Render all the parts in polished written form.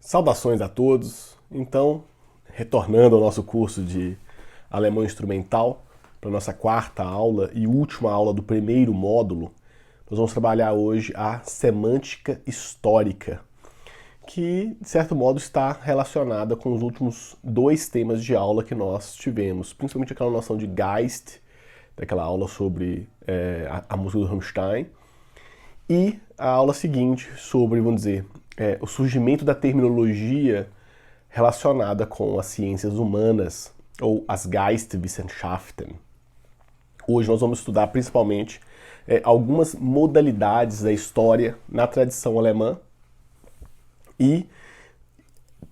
Saudações a todos. Então, retornando ao nosso curso de alemão instrumental, para a nossa quarta aula e última aula do primeiro módulo, nós vamos trabalhar hoje a semântica histórica, que, de certo modo, está relacionada com os últimos dois temas de aula que nós tivemos, principalmente aquela noção de Geist, daquela aula sobre a música do Rammstein, e a aula seguinte sobre, vamos dizer, o surgimento da terminologia relacionada com as ciências humanas, ou as Geisteswissenschaften. Hoje nós vamos estudar principalmente algumas modalidades da história na tradição alemã e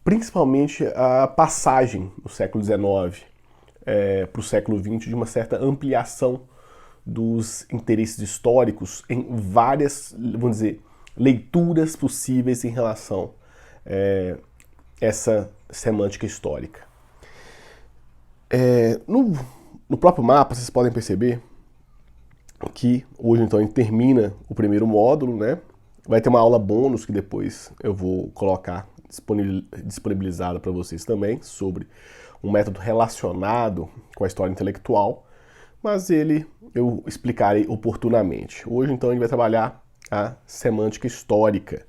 principalmente a passagem do século XIX para o século XX de uma certa ampliação dos interesses históricos em várias, vamos dizer, leituras possíveis em relação a essa semântica histórica. No próprio mapa, vocês podem perceber que hoje então a gente termina o primeiro módulo, né? Vai ter uma aula bônus que depois eu vou colocar disponibilizada para vocês também, sobre um método relacionado com a história intelectual, mas eu explicarei oportunamente. Hoje então a gente vai trabalhar a semântica histórica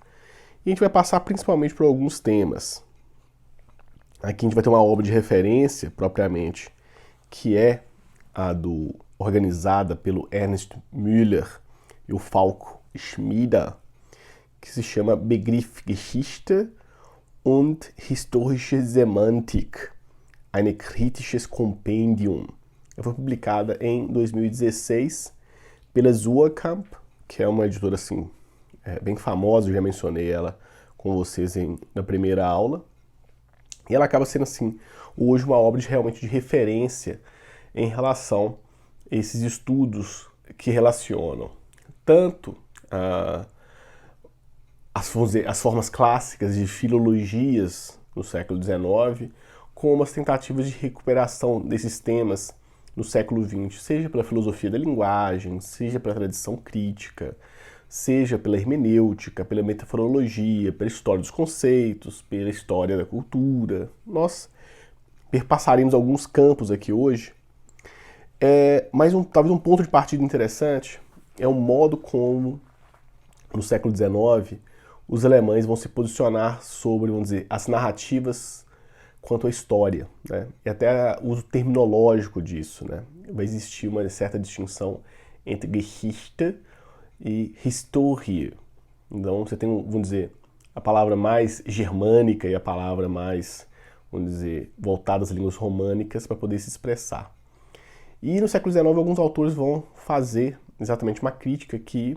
e a gente vai passar principalmente por alguns temas. Aqui a gente vai ter uma obra de referência propriamente, que é organizada pelo Ernst Müller e o Falco Schmieder, que se chama Begriffsgeschichte und historische Semantik, ein kritisches Kompendium. Ela foi publicada em 2016 pela Suhrkamp, que é uma editora assim, bem famosa, eu já mencionei ela com vocês na primeira aula. E ela acaba sendo assim, hoje uma obra realmente de referência em relação a esses estudos que relacionam tanto as formas clássicas de filologias no século XIX, como as tentativas de recuperação desses temas no século XX, seja pela filosofia da linguagem, seja pela tradição crítica, seja pela hermenêutica, pela metaforologia, pela história dos conceitos, pela história da cultura. Nós perpassaremos alguns campos aqui hoje, mas talvez um ponto de partida interessante é o modo como, no século XIX, os alemães vão se posicionar sobre, vamos dizer, as narrativas quanto à história, né? E até o uso terminológico disso, né? Vai existir uma certa distinção entre Geschichte e Historie. Então você tem, vamos dizer, a palavra mais germânica e a palavra mais, vamos dizer, voltada às línguas românicas para poder se expressar. E no século XIX alguns autores vão fazer exatamente uma crítica que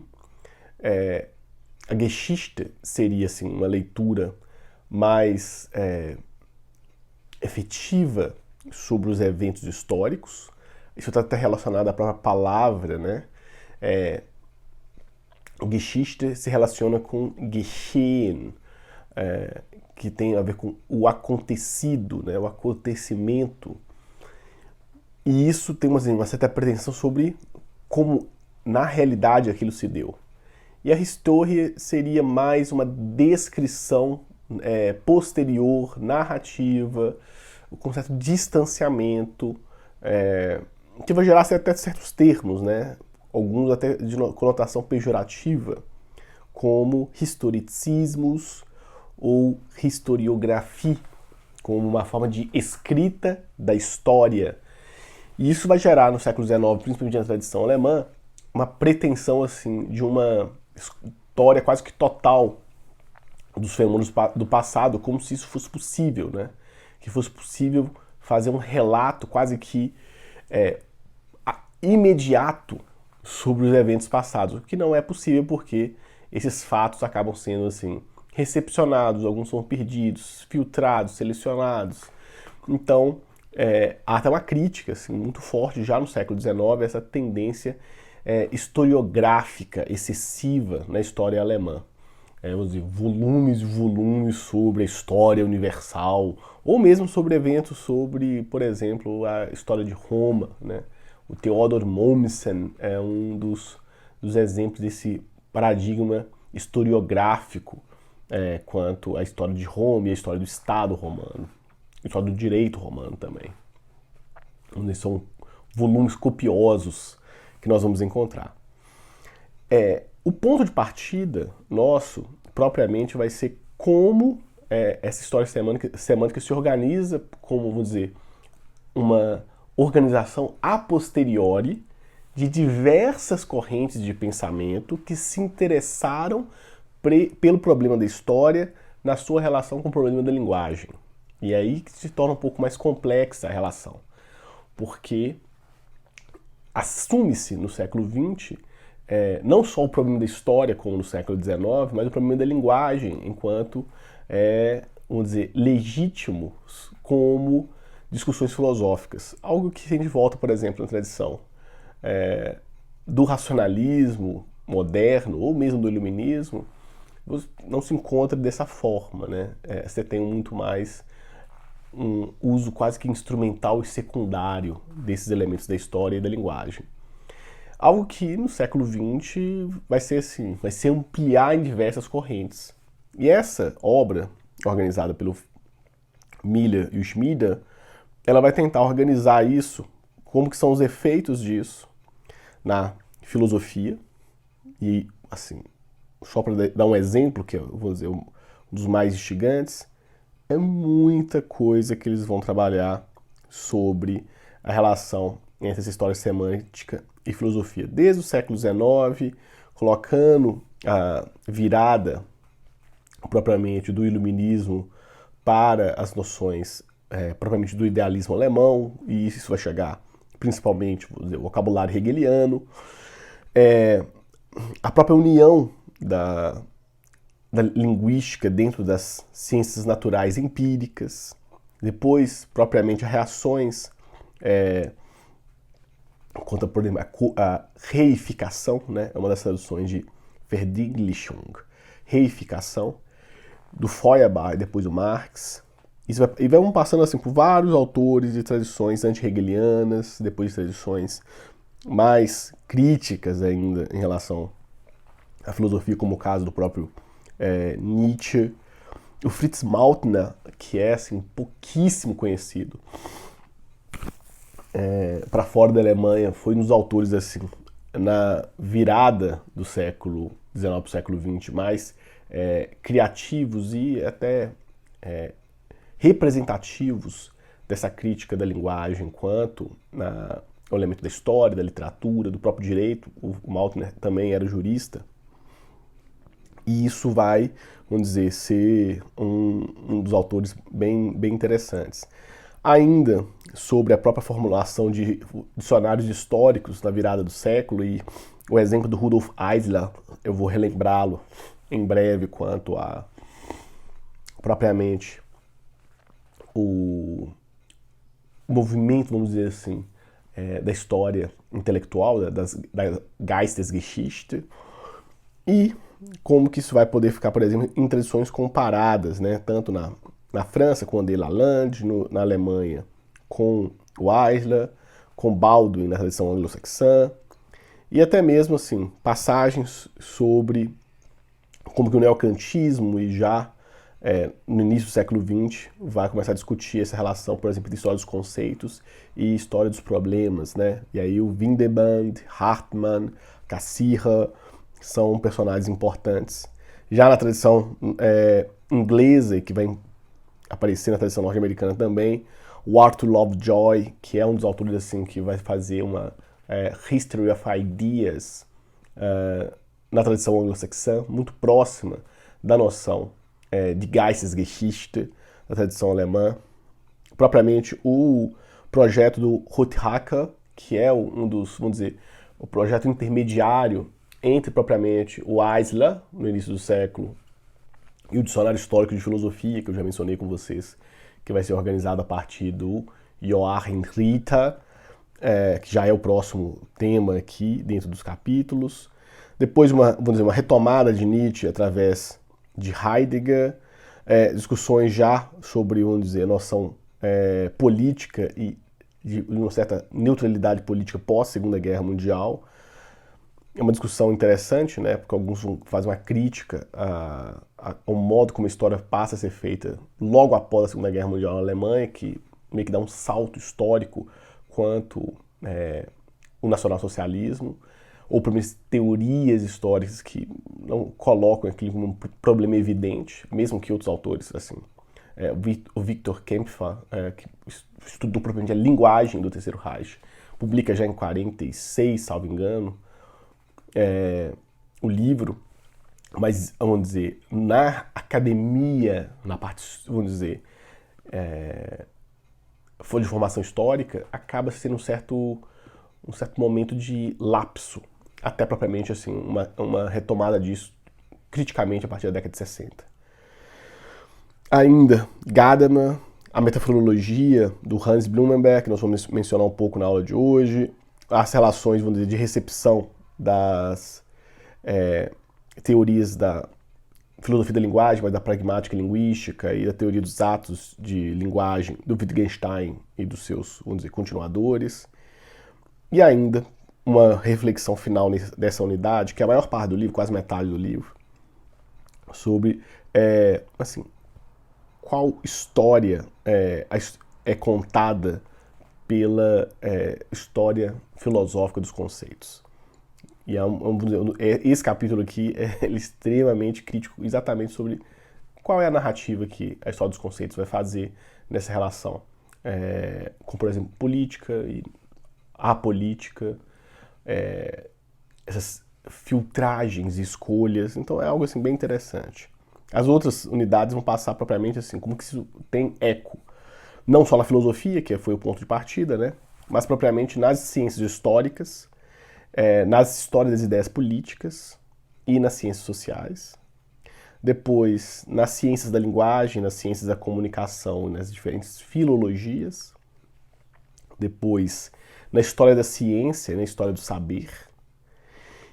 a Geschichte seria assim, uma leitura mais efetiva sobre os eventos históricos. Isso está até relacionado à própria palavra, né? O Geschichte se relaciona com Geschehen, que tem a ver com o acontecido, né? O acontecimento. E isso tem uma certa pretensão sobre como, na realidade, aquilo se deu. E a Historie seria mais uma descrição posterior, narrativa, com certo distanciamento, que vai gerar até certos termos, né? Alguns até de conotação pejorativa, como historicismos ou historiografia, como uma forma de escrita da história. E isso vai gerar no século XIX, principalmente na tradição alemã, uma pretensão assim de uma história quase que total dos fenômenos do passado, como se isso fosse possível, né? Que fosse possível fazer um relato quase que imediato sobre os eventos passados, o que não é possível porque esses fatos acabam sendo assim recepcionados, alguns são perdidos, filtrados, selecionados. Então, há até uma crítica assim, muito forte já no século XIX, essa tendência historiográfica excessiva na história alemã. Vamos dizer, volumes e volumes sobre a história universal, ou mesmo sobre eventos sobre, por exemplo, a história de Roma, né? O Theodor Mommsen é um dos exemplos desse paradigma historiográfico quanto à história de Roma e a história do Estado romano, a história do direito romano também. Onde são volumes copiosos que nós vamos encontrar. O ponto de partida nosso, propriamente, vai ser como essa história semântica se organiza, como, vamos dizer, uma organização a posteriori de diversas correntes de pensamento que se interessaram pelo problema da história na sua relação com o problema da linguagem. E é aí que se torna um pouco mais complexa a relação, porque assume-se no século XX não só o problema da história, como no século XIX, mas o problema da linguagem, enquanto, vamos dizer, legítimo como discussões filosóficas. Algo que a gente volta, por exemplo, na tradição do racionalismo moderno, ou mesmo do iluminismo, não se encontra dessa forma, né? Você tem muito mais um uso quase que instrumental e secundário desses elementos da história e da linguagem. Algo que no século XX vai ser assim, vai se ampliar em diversas correntes. E essa obra, organizada pelo Miller e o Schmieder, ela vai tentar organizar isso, como que são os efeitos disso na filosofia. E, assim, só para dar um exemplo, que eu vou dizer um dos mais instigantes, é muita coisa que eles vão trabalhar sobre a relação entre essa história semântica e filosofia. Desde o século XIX, colocando a virada propriamente do iluminismo para as noções propriamente do idealismo alemão, e isso vai chegar principalmente, vou dizer, o vocabulário hegeliano, a própria união da linguística dentro das ciências naturais empíricas, depois propriamente as reações contra, por exemplo, a reificação, né? É uma das traduções de Verdinglichung, reificação, do Feuerbach e depois do Marx. E vamos passando assim por vários autores de tradições anti-hegelianas, depois de tradições mais críticas ainda em relação à filosofia, como o caso do próprio Nietzsche. O Fritz Mautner, que é assim, pouquíssimo conhecido para fora da Alemanha, foi um dos autores assim, na virada do século XIX para o século XX, mais criativos e até representativos dessa crítica da linguagem, quanto ao elemento da história, da literatura, do próprio direito. O Mautner também era jurista. E isso vai, vamos dizer, ser um dos autores bem interessantes. Ainda sobre a própria formulação de dicionários históricos na virada do século, e o exemplo do Rudolf Eisler, eu vou relembrá-lo em breve quanto a propriamente o movimento, vamos dizer assim, da história intelectual, da Geistesgeschichte, e como que isso vai poder ficar, por exemplo, em tradições comparadas, né? Tanto na França com André Lalande, na Alemanha com Eisler, com Baldwin na tradição anglo-saxã, e até mesmo assim, passagens sobre como que o neocantismo e já no início do século XX vai começar a discutir essa relação, por exemplo, de história dos conceitos e história dos problemas, né? E aí o Windebank, Hartmann, Cassirer são personagens importantes. Já na tradição inglesa, que vai aparecer na tradição norte-americana também, o Arthur Lovejoy, que é um dos autores assim que vai fazer uma History of Ideas na tradição anglo-saxã, muito próxima da noção de Geistesgeschichte, da tradição alemã. Propriamente o projeto do Rothacker, que é um dos, vamos dizer, o projeto intermediário entre propriamente o Eisler, no início do século, e o Dicionário Histórico de Filosofia, que eu já mencionei com vocês, que vai ser organizado a partir do Joachim Ritter, que já é o próximo tema aqui dentro dos capítulos. Depois, vamos dizer, uma retomada de Nietzsche através de Heidegger, discussões já sobre, vamos dizer, a noção política e de uma certa neutralidade política pós-Segunda Guerra Mundial. é uma discussão interessante, né? Porque alguns fazem uma crítica ao modo como a história passa a ser feita logo após a Segunda Guerra Mundial na Alemanha, que meio que dá um salto histórico quanto o nacionalsocialismo, ou pelo menos teorias históricas que não colocam aquilo como um problema evidente, mesmo que outros autores, assim, o Viktor Kempfer, que estudou propriamente a linguagem do Terceiro Reich, publica já em 46, salvo engano, o livro, mas, vamos dizer, na academia, na parte, vamos dizer, folha de formação histórica, acaba sendo um certo momento de lapso, até propriamente assim, uma retomada disso criticamente a partir da década de 60. Ainda, Gadamer, a metafilologia do Hans Blumenberg, que nós vamos mencionar um pouco na aula de hoje, as relações, vamos dizer, de recepção das teorias da filosofia da linguagem, mas da pragmática linguística e da teoria dos atos de linguagem do Wittgenstein e dos seus, vamos dizer, continuadores. E ainda uma reflexão final dessa unidade, que é a maior parte do livro, quase metade do livro, sobre, assim, qual história é contada pela história filosófica dos conceitos. E esse capítulo aqui é extremamente crítico exatamente sobre qual é a narrativa que a história dos conceitos vai fazer nessa relação com, por exemplo, política e apolítica, essas filtragens e escolhas. Então é algo assim bem interessante. As outras unidades vão passar propriamente assim, como que isso tem eco, não só na filosofia, que foi o ponto de partida, né, mas propriamente nas ciências históricas, nas histórias das ideias políticas e nas ciências sociais. Depois, nas ciências da linguagem, nas ciências da comunicação, nas diferentes filologias. Depois, na história da ciência, na história do saber.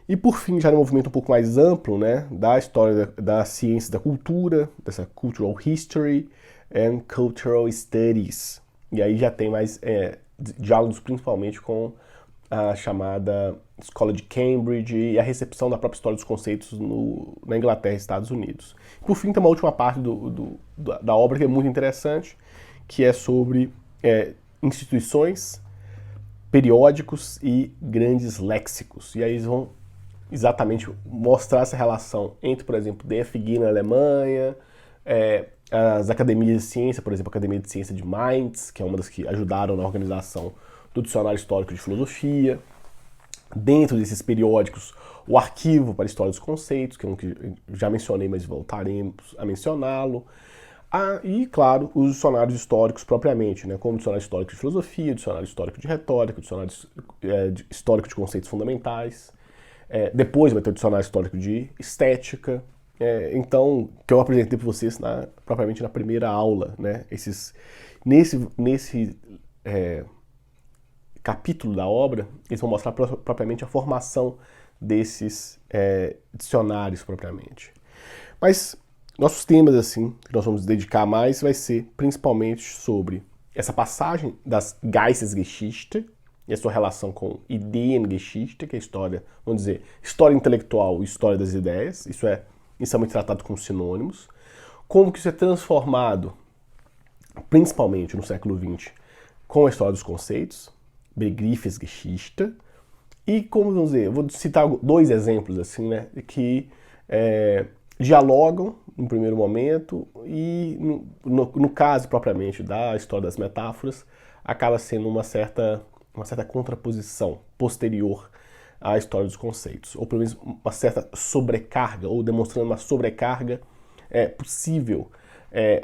E por fim, já no movimento um pouco mais amplo, né, da história da ciência da cultura, dessa cultural history and cultural studies. E aí já tem mais diálogos principalmente com a chamada Escola de Cambridge e a recepção da própria história dos conceitos na Inglaterra e Estados Unidos. Por fim, tem uma última parte da obra que é muito interessante, que é sobre instituições, periódicos e grandes léxicos. E aí eles vão exatamente mostrar essa relação entre, por exemplo, DFG na Alemanha, as academias de ciência, por exemplo, a Academia de Ciência de Mainz, que é uma das que ajudaram na organização do Dicionário Histórico de Filosofia. Dentro desses periódicos, o Arquivo para a História dos Conceitos, que é um que já mencionei, mas voltaremos a mencioná-lo. E, claro, os dicionários históricos propriamente, né, como o Dicionário Histórico de Filosofia, o Dicionário Histórico de Retórica, o Dicionário Histórico de Conceitos Fundamentais. Depois vai ter o Dicionário Histórico de Estética. Então, que eu apresentei para vocês propriamente na primeira aula, né, nesse capítulo da obra, eles vão mostrar propriamente a formação desses dicionários propriamente. Mas nossos temas, assim, que nós vamos dedicar mais, vai ser principalmente sobre essa passagem das Geistesgeschichte e a sua relação com Ideengeschichte, que é a história, vamos dizer, história intelectual e história das ideias. Isso é muito tratado com sinônimos. Como que isso é transformado, principalmente no século XX, com a história dos conceitos, Begriffsgeschichte, e como, vamos dizer, eu vou citar dois exemplos assim, né, que dialogam no primeiro momento e no caso propriamente da história das metáforas acaba sendo uma certa contraposição posterior à história dos conceitos, ou pelo menos uma certa sobrecarga, ou demonstrando uma sobrecarga possível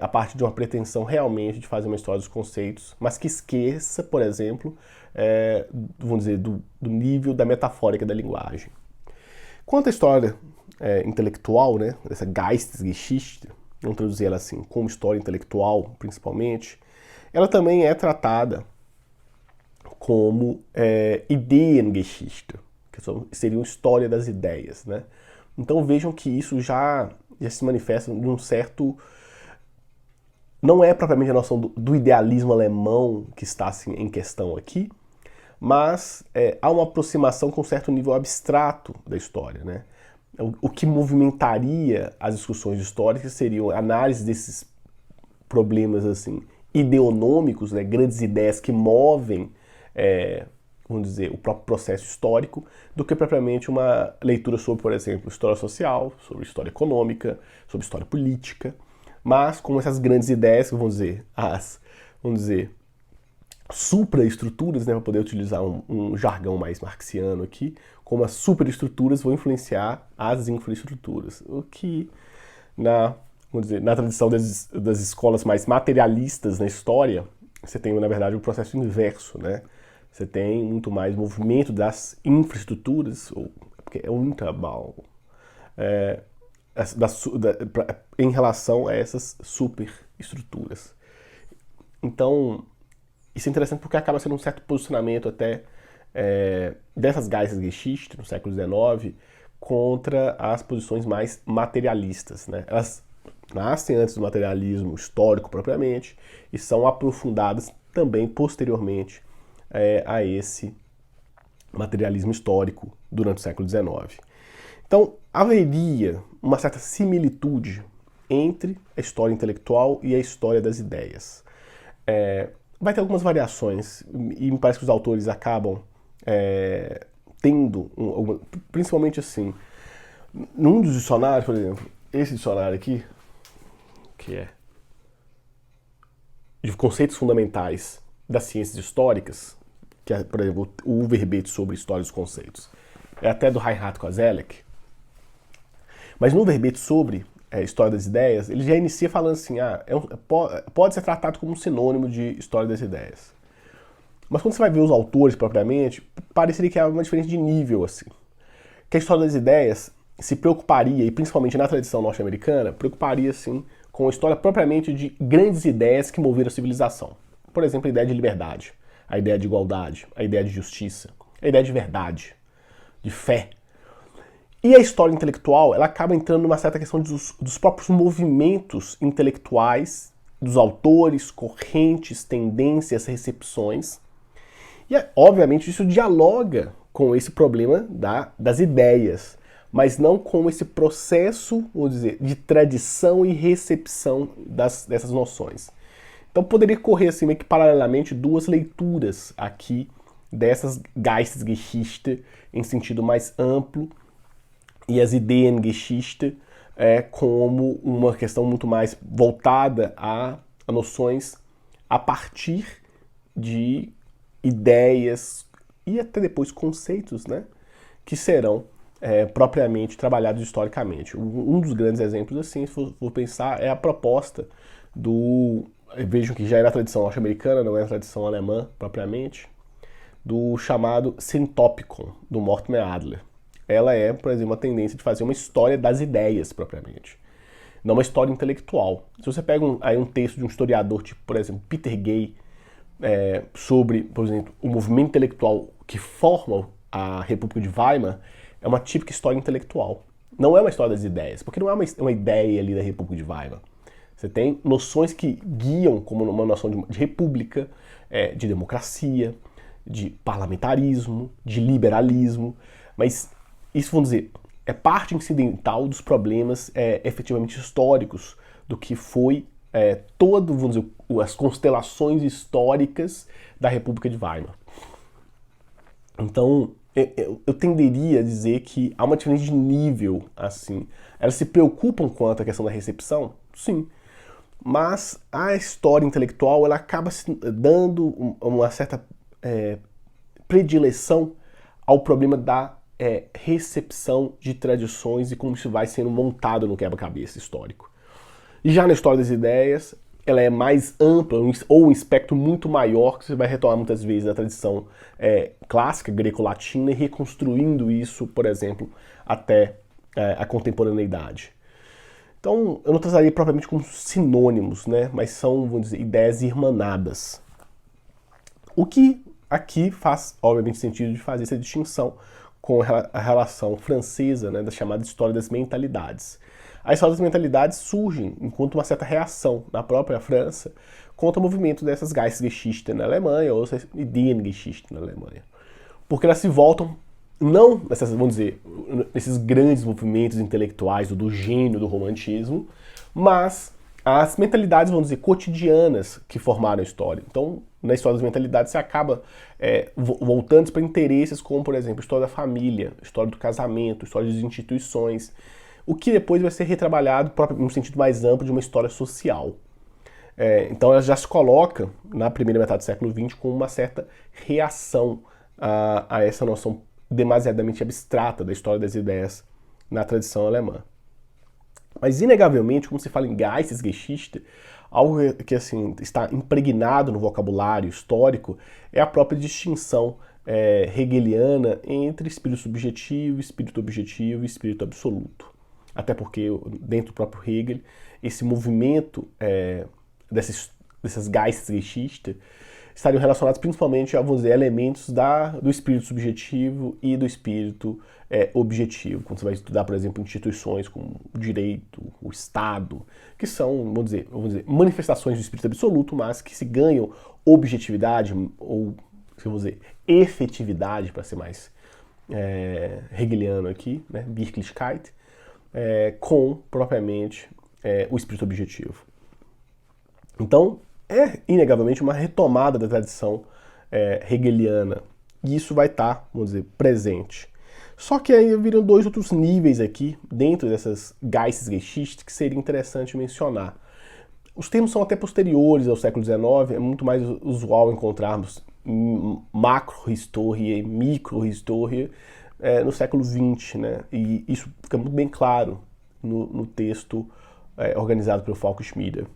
a partir de uma pretensão realmente de fazer uma história dos conceitos, mas que esqueça, por exemplo, vamos dizer, do nível da metafórica da linguagem. Quanto à história intelectual, né, essa Geistesgeschichte, vamos traduzir ela assim, como história intelectual, principalmente, ela também é tratada como Ideengeschichte, que seria uma história das ideias, né? Então vejam que isso já se manifesta de um certo... Não é propriamente a noção do idealismo alemão que está assim, em questão aqui, mas há uma aproximação com um certo nível abstrato da história, né? O que movimentaria as discussões históricas seriam análise desses problemas assim ideonômicos, né? Grandes ideias que movem, vamos dizer, o próprio processo histórico, do que propriamente uma leitura sobre, por exemplo, história social, sobre história econômica, sobre história política, mas com essas grandes ideias que vamos dizer, supraestruturas, né, para poder utilizar um jargão mais marxiano aqui, como as superestruturas vão influenciar as infraestruturas, o que vamos dizer, na tradição das escolas mais materialistas na história, você tem, na verdade, um processo inverso, né? Você tem muito mais movimento das infraestruturas, porque é um intrabal, em relação a essas superestruturas. Então, isso é interessante porque acaba sendo um certo posicionamento até dessas Geistesgeschichte no século XIX contra as posições mais materialistas, né? Elas nascem antes do materialismo histórico propriamente e são aprofundadas também posteriormente a esse materialismo histórico durante o século XIX. Então, haveria uma certa similitude entre a história intelectual e a história das ideias. Vai ter algumas variações, e me parece que os autores acabam tendo, principalmente assim, num dos dicionários, por exemplo, esse dicionário aqui, que é de conceitos fundamentais das ciências históricas, que é, por exemplo, o verbete sobre história dos conceitos, é até do Reinhard Koselleck, mas no verbete sobre história das ideias, ele já inicia falando assim, pode ser tratado como um sinônimo de história das ideias. Mas quando você vai ver os autores propriamente, pareceria que há uma diferença de nível, assim. Que a história das ideias se preocuparia, e principalmente na tradição norte-americana, preocuparia, assim, com a história propriamente de grandes ideias que moveram a civilização. Por exemplo, a ideia de liberdade, a ideia de igualdade, a ideia de justiça, a ideia de verdade, de fé. E a história intelectual, ela acaba entrando numa certa questão dos próprios movimentos intelectuais, dos autores, correntes, tendências, recepções. E, obviamente, isso dialoga com esse problema das ideias, mas não com esse processo, vamos dizer, de tradição e recepção dessas noções. Então poderia correr assim, meio que paralelamente duas leituras aqui dessas Geistesgeschichte em sentido mais amplo e as Ideengeschichte como uma questão muito mais voltada a noções a partir de ideias e até depois conceitos, né, que serão propriamente trabalhados historicamente. Um dos grandes exemplos, assim, se for pensar, é a proposta vejam que já é na tradição norte-americana, não é na tradição alemã propriamente, do chamado Synthopikon, do Mortimer Adler. Ela é, por exemplo, uma tendência de fazer uma história das ideias propriamente, não uma história intelectual. Se você pega um texto de um historiador, tipo, por exemplo, Peter Gay, sobre, por exemplo, o movimento intelectual que forma a República de Weimar, é uma típica história intelectual. Não é uma história das ideias, porque não é uma ideia ali da República de Weimar. Você tem noções que guiam como uma noção de república, de democracia, de parlamentarismo, de liberalismo, mas isso, vamos dizer, é parte incidental dos problemas efetivamente históricos do que foi vamos dizer, as constelações históricas da República de Weimar. Então, eu tenderia a dizer que há uma diferença de nível, assim. Elas se preocupam quanto à questão da recepção? Sim. Mas a história intelectual, ela acaba dando uma certa predileção ao problema da recepção de tradições e como isso vai sendo montado no quebra-cabeça histórico. E já na história das ideias, ela é mais ampla, ou um espectro muito maior, que você vai retomar muitas vezes a tradição clássica, greco-latina, e reconstruindo isso, por exemplo, até a contemporaneidade. Então, eu não trataria propriamente como sinônimos, né? Mas são, vamos dizer, ideias irmanadas. O que aqui faz, obviamente, sentido de fazer essa distinção com a relação francesa, né, da chamada história das mentalidades. A história das mentalidades surge enquanto uma certa reação na própria França contra o movimento dessas Geistesgeschichte na Alemanha ou Ideengeschichte na Alemanha. porque elas se voltam não nessas, vamos dizer, nesses grandes movimentos intelectuais do gênio do romantismo, mas as mentalidades, vamos dizer, cotidianas que formaram a história. Então, na história das mentalidades, você acaba voltando para interesses como, por exemplo, a história da família, a história do casamento, a história das instituições, o que depois vai ser retrabalhado no sentido mais amplo de uma história social. Então, ela já se coloca, na primeira metade do século XX, com uma certa reação a essa noção demasiadamente abstrata da história das ideias na tradição alemã. Mas, inegavelmente, como se fala em Geistesgeschichte, algo que assim, está impregnado no vocabulário histórico é a própria distinção hegeliana entre espírito subjetivo, espírito objetivo e espírito absoluto. Até porque, dentro do próprio Hegel, esse movimento dessas Geistesgeschichte estariam relacionados principalmente a, vamos dizer, elementos do espírito subjetivo e do espírito objetivo. Quando você vai estudar, por exemplo, instituições como o direito, o Estado, que são, vamos dizer, manifestações do espírito absoluto, mas que se ganham objetividade ou, vamos dizer, efetividade, para ser mais hegeliano aqui, né, Wirklichkeit, com, propriamente, o espírito objetivo. Então, é inegavelmente uma retomada da tradição hegeliana. E isso vai estar, vamos dizer, presente. Só que aí viram dois outros níveis aqui, dentro dessas Geistesgeschichte, que seria interessante mencionar. Os termos são até posteriores ao século XIX, é muito mais usual encontrarmos Makrohistorie e Mikrohistorie no século XX, né? E isso fica muito bem claro no texto organizado pelo Falco Schmieder.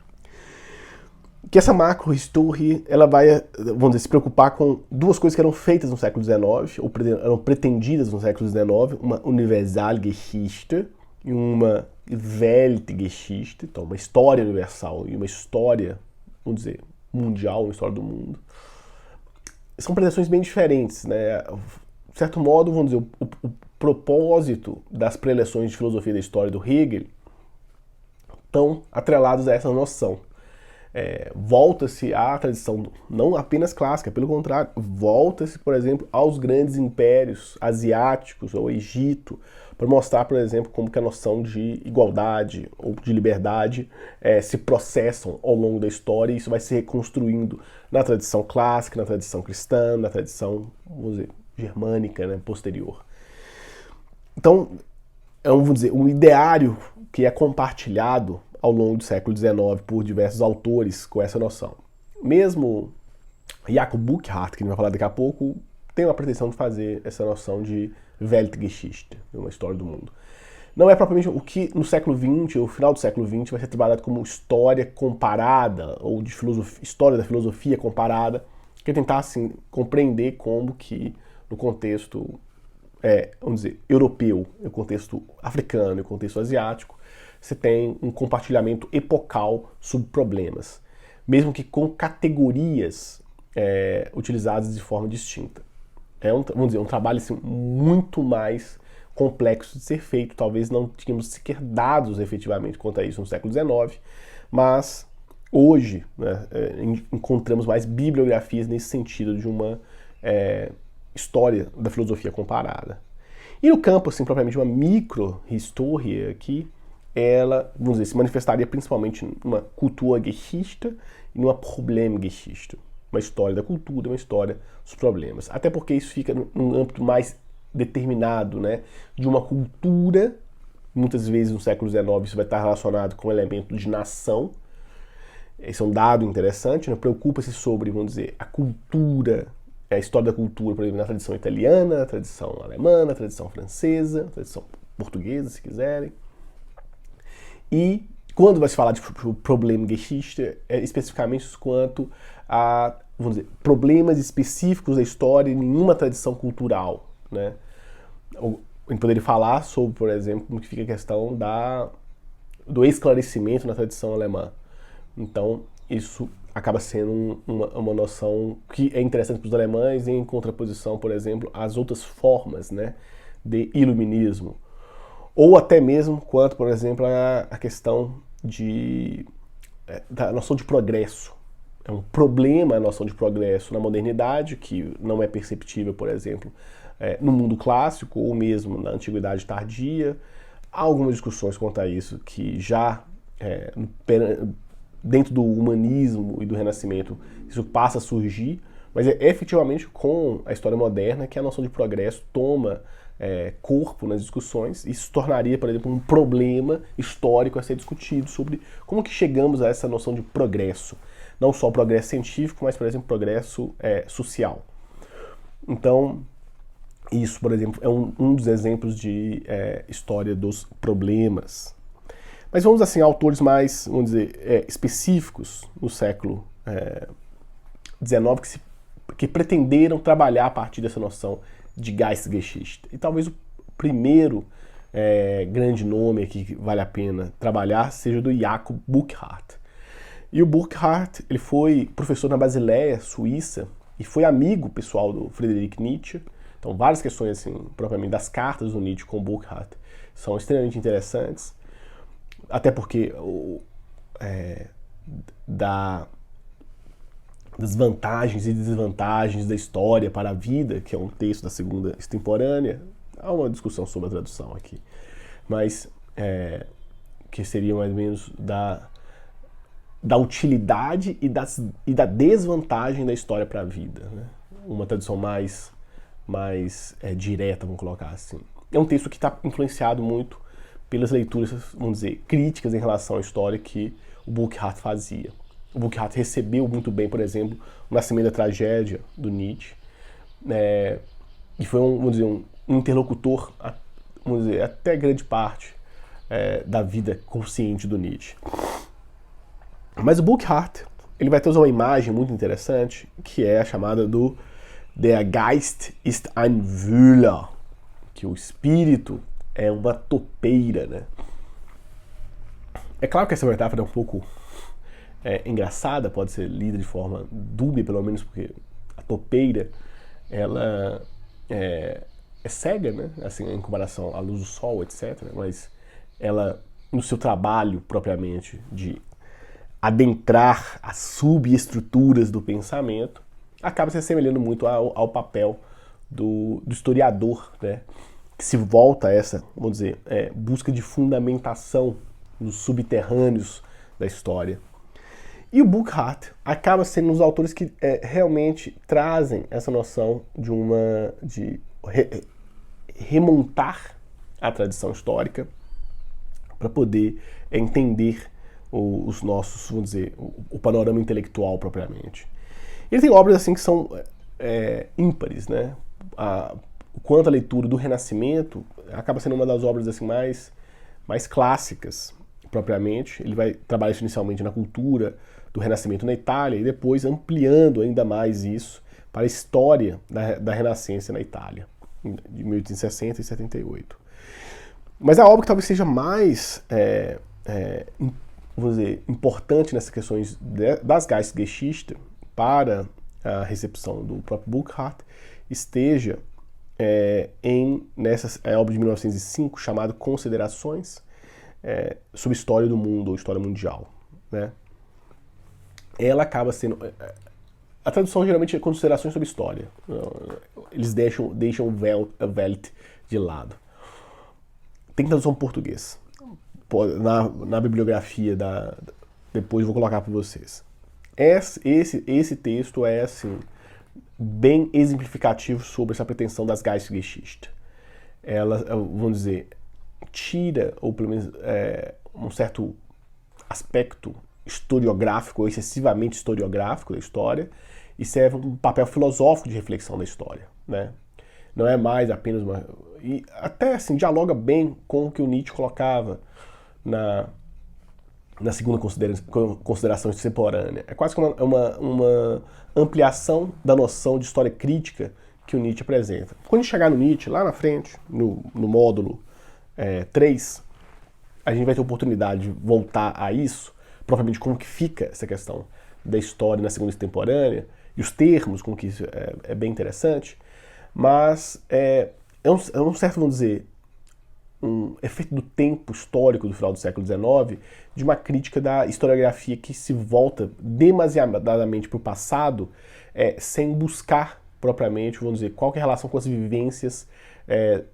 Que essa macro-history, ela vai, vamos dizer, se preocupar com duas coisas que eram feitas no século XIX, ou eram pretendidas no século XIX, uma Universalgeschichte e uma Weltgeschichte, então uma história universal e uma história, vamos dizer, mundial, uma história do mundo. São pretensões bem diferentes, né? De certo modo, vamos dizer, o propósito das preleções de filosofia da história do Hegel estão atrelados a essa noção. Volta-se à tradição não apenas clássica, pelo contrário, volta-se, por exemplo, aos grandes impérios asiáticos, ao Egito, para mostrar, por exemplo, como que a noção de igualdade ou de liberdade se processam ao longo da história, e isso vai se reconstruindo na tradição clássica, na tradição cristã, na tradição, vamos dizer, germânica, né, posterior. Então, vamos dizer, um ideário que é compartilhado ao longo do século XIX por diversos autores com essa noção. Mesmo Jakob Burckhardt, que a gente vai falar daqui a pouco, tem uma pretensão de fazer essa noção de Weltgeschichte, uma história do mundo. Não é propriamente o que no século XX, ou final do século XX, vai ser trabalhado como história comparada, ou de história da filosofia comparada, que é tentar assim, compreender como que no contexto, vamos dizer, europeu, no contexto africano, no contexto asiático, você tem um compartilhamento epocal sobre problemas, mesmo que com categorias utilizadas de forma distinta. Vamos dizer, um trabalho assim, muito mais complexo de ser feito, talvez não tínhamos sequer dados efetivamente quanto a isso no século XIX, mas hoje, né, encontramos mais bibliografias nesse sentido de uma história da filosofia comparada. E no campo, assim, propriamente uma micro-história aqui, ela, vamos dizer, se manifestaria principalmente numa Kulturgeschichte e numa Problemgeschichte. Uma história da cultura, uma história dos problemas. Até porque isso fica num âmbito mais determinado, né, de uma cultura. Muitas vezes no século XIX isso vai estar relacionado com o elemento de nação. Esse é um dado interessante, né? Preocupa-se sobre, vamos dizer, a cultura, a história da cultura, por exemplo, na tradição italiana, na tradição alemã, na tradição francesa, na tradição portuguesa, se quiserem. E quando vai se falar de Problemgeschichte, especificamente quanto a, vamos dizer, problemas específicos da história em nenhuma tradição cultural, né? A gente poderia falar sobre, por exemplo, como que fica a questão do esclarecimento na tradição alemã. Então, isso acaba sendo uma noção que é interessante para os alemães em contraposição, por exemplo, às outras formas, né, de iluminismo. Ou até mesmo quanto, por exemplo, a questão da noção de progresso. é um problema a noção de progresso na modernidade, que não é perceptível, por exemplo, no mundo clássico ou mesmo na antiguidade tardia. Há algumas discussões quanto a isso que já dentro do humanismo e do Renascimento isso passa a surgir, mas é efetivamente com a história moderna que a noção de progresso toma corpo nas discussões. Isso tornaria, por exemplo, um problema histórico a ser discutido sobre como que chegamos a essa noção de progresso. Não só o progresso científico, mas, por exemplo, progresso social. Então, isso, por exemplo, é um dos exemplos de história dos problemas. Mas vamos, assim, a autores mais, vamos dizer, específicos no século XIX que pretenderam trabalhar a partir dessa noção de Geistesgeschichte. E talvez o primeiro grande nome aqui que vale a pena trabalhar seja o do Jakob Burckhardt. E o Burckhardt, ele foi professor na Basileia, Suíça, e foi amigo pessoal do Friedrich Nietzsche. Então, várias questões, assim, propriamente das cartas do Nietzsche com o Burckhardt são extremamente interessantes, até porque das vantagens e desvantagens da história para a vida, que é um texto da segunda extemporânea, há uma discussão sobre a tradução aqui, mas que seria mais ou menos da utilidade e da desvantagem da história para a vida, né? Uma tradução mais direta, vamos colocar assim. É um texto que está influenciado muito pelas leituras, vamos dizer, críticas em relação à história que o Burckhardt fazia. O Burckhardt recebeu muito bem, por exemplo, o Nascimento da Tragédia, do Nietzsche, e foi um interlocutor, vamos dizer, até grande parte da vida consciente do Nietzsche. Mas o Burckhardt, ele vai ter uma imagem muito interessante, que é a chamada do Der Geist ist ein Wühler, que o espírito é uma topeira, né? É claro que essa metáfora é um pouco engraçada, pode ser lida de forma dúbia, pelo menos porque a topeira, ela é cega, né? Assim, em comparação à luz do sol, etc. Mas ela, no seu trabalho propriamente de adentrar as subestruturas do pensamento, acaba se assemelhando muito ao papel do historiador, né? Que se volta a essa, vamos dizer, busca de fundamentação nos subterrâneos da história. E o Burckhardt acaba sendo um dos autores que realmente trazem essa noção de remontar a tradição histórica para poder entender os nossos, vamos dizer, o panorama intelectual propriamente. Ele tem obras assim que são ímpares, né? Quanto à leitura do Renascimento, acaba sendo uma das obras assim mais clássicas propriamente. Ele vai trabalhar isso inicialmente na cultura do Renascimento na Itália e depois ampliando ainda mais isso para a história da Renascença na Itália, de 1860 e 78. Mas a obra que talvez seja mais vamos dizer, importante nessas questões das Geistesgeschichte para a recepção do próprio Burckhardt esteja nessa obra de 1905 chamada Considerações sobre História do Mundo ou História Mundial, né? Ela acaba sendo... A tradução geralmente é Considerações sobre História. Eles deixam Welt de lado. Tem tradução em português. Na bibliografia depois eu vou colocar para vocês. Esse texto é assim bem exemplificativo sobre essa pretensão das Geistesgeschichte. Ela, vamos dizer, tira ou pelo menos um certo aspecto historiográfico ou excessivamente historiográfico da história e serve um papel filosófico de reflexão da história, né? Não é mais apenas e até assim dialoga bem com o que o Nietzsche colocava na segunda consideração extemporânea. É quase que uma ampliação da noção de história crítica que o Nietzsche apresenta. Quando a gente chegar no Nietzsche, lá na frente, no módulo 3, a gente vai ter oportunidade de voltar a isso, propriamente como que fica essa questão da história na segunda extemporânea, e os termos com que isso é bem interessante, mas é um certo, vamos dizer, um efeito do tempo histórico do final do século XIX, de uma crítica da historiografia que se volta demasiadamente para o passado, sem buscar propriamente, vamos dizer, qual que é a relação com as vivências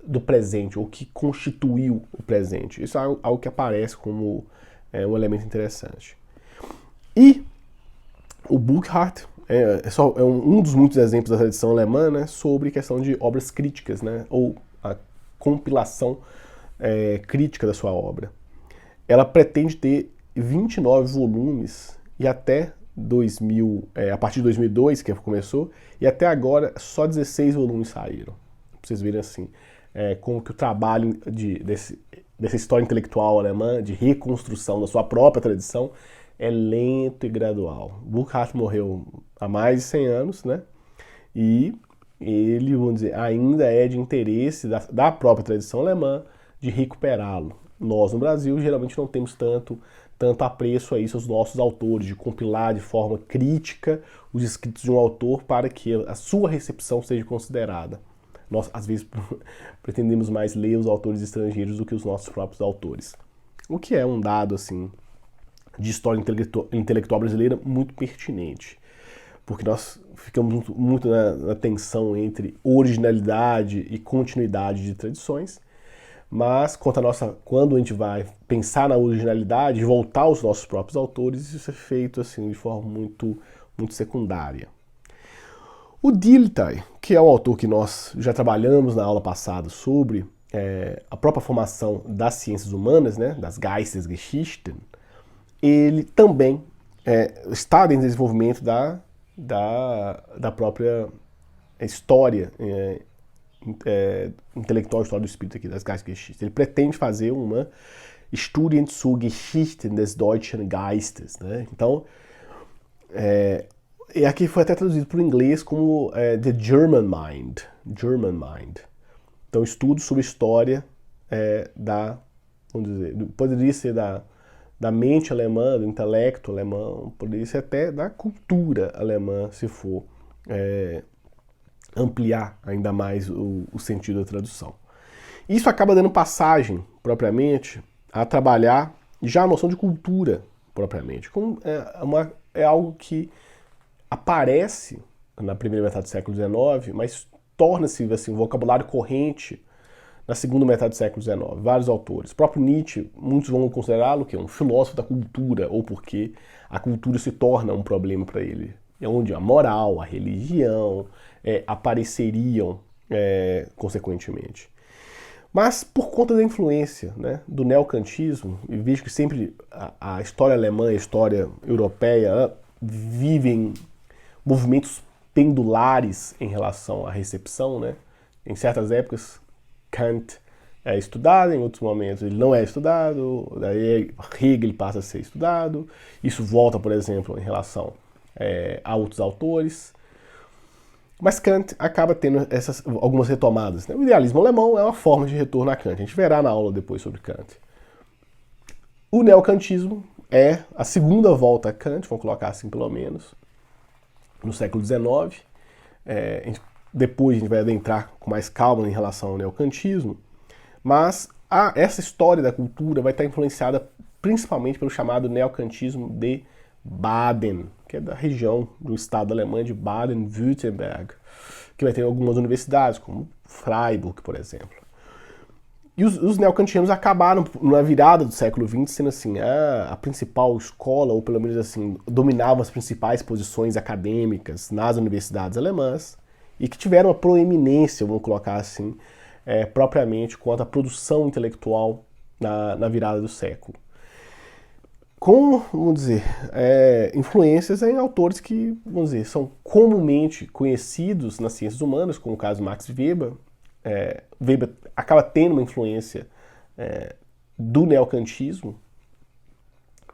do presente, ou que constituiu o presente. Isso é algo que aparece como um elemento interessante. E o Burckhardt é um dos muitos exemplos da tradição alemã, né, sobre questão de obras críticas, né, ou a compilação crítica da sua obra. Ela pretende ter 29 volumes e até 2000, a partir de 2002, que começou, e até agora só 16 volumes saíram. Pra vocês verem assim, como que o trabalho dessa história intelectual alemã, de reconstrução da sua própria tradição, é lento e gradual. Burckhardt morreu há mais de 100 anos, né? E ele, vamos dizer, ainda é de interesse da própria tradição alemã de recuperá-lo. Nós, no Brasil, geralmente não temos tanto apreço a isso aos nossos autores, de compilar de forma crítica os escritos de um autor para que a sua recepção seja considerada. Nós, às vezes, pretendemos mais ler os autores estrangeiros do que os nossos próprios autores. O que é um dado, assim, de história intelectual brasileira muito pertinente. Porque nós ficamos muito na tensão entre originalidade e continuidade de tradições, mas quando a gente vai pensar na originalidade e voltar aos nossos próprios autores, isso é feito assim de forma muito, muito secundária. O Dilthey, que é um autor que nós já trabalhamos na aula passada sobre a própria formação das ciências humanas, né, das Geistesgeschichten, ele também está em desenvolvimento da própria história intelectual, história do espírito aqui, das Geistesgeschichten. Ele pretende fazer uma Studien zur Geschichte des deutschen Geistes, né? Então, e aqui foi até traduzido para o inglês como The German Mind. German Mind. Então, estudo sobre a história vamos dizer, poderia ser da mente alemã, do intelecto alemão, poderia ser até da cultura alemã, se for ampliar ainda mais o sentido da tradução. Isso acaba dando passagem, propriamente, a trabalhar já a noção de cultura, propriamente. É algo que aparece na primeira metade do século XIX, mas torna-se assim, um vocabulário corrente na segunda metade do século XIX. Vários autores. O próprio Nietzsche, muitos vão considerá-lo que é um filósofo da cultura, ou porque a cultura se torna um problema para ele. É onde a moral, a religião apareceriam consequentemente. Mas por conta da influência, né, do neocantismo, e vejo que sempre a história alemã e a história europeia vivem movimentos pendulares em relação à recepção, né? Em certas épocas, Kant é estudado, em outros momentos ele não é estudado, daí Hegel passa a ser estudado. Isso volta, por exemplo, em relação a outros autores. Mas Kant acaba tendo algumas retomadas, né? O idealismo alemão é uma forma de retorno a Kant. A gente verá na aula depois sobre Kant. O neocantismo é a segunda volta a Kant, vamos colocar assim pelo menos, no século XIX. Depois a gente vai adentrar com mais calma em relação ao neocantismo, mas essa história da cultura vai estar influenciada principalmente pelo chamado neocantismo de Baden, que é da região do estado alemão de Baden-Württemberg, que vai ter algumas universidades, como Freiburg, por exemplo. E os neocantianos acabaram, na virada do século XX, sendo assim, a principal escola, ou pelo menos assim, dominavam as principais posições acadêmicas nas universidades alemãs, e que tiveram uma proeminência, vamos colocar assim, propriamente quanto à produção intelectual na virada do século. Com, vamos dizer, influências em autores que, vamos dizer, são comumente conhecidos nas ciências humanas, como o caso de Max Weber. Weber acaba tendo uma influência do neocantismo,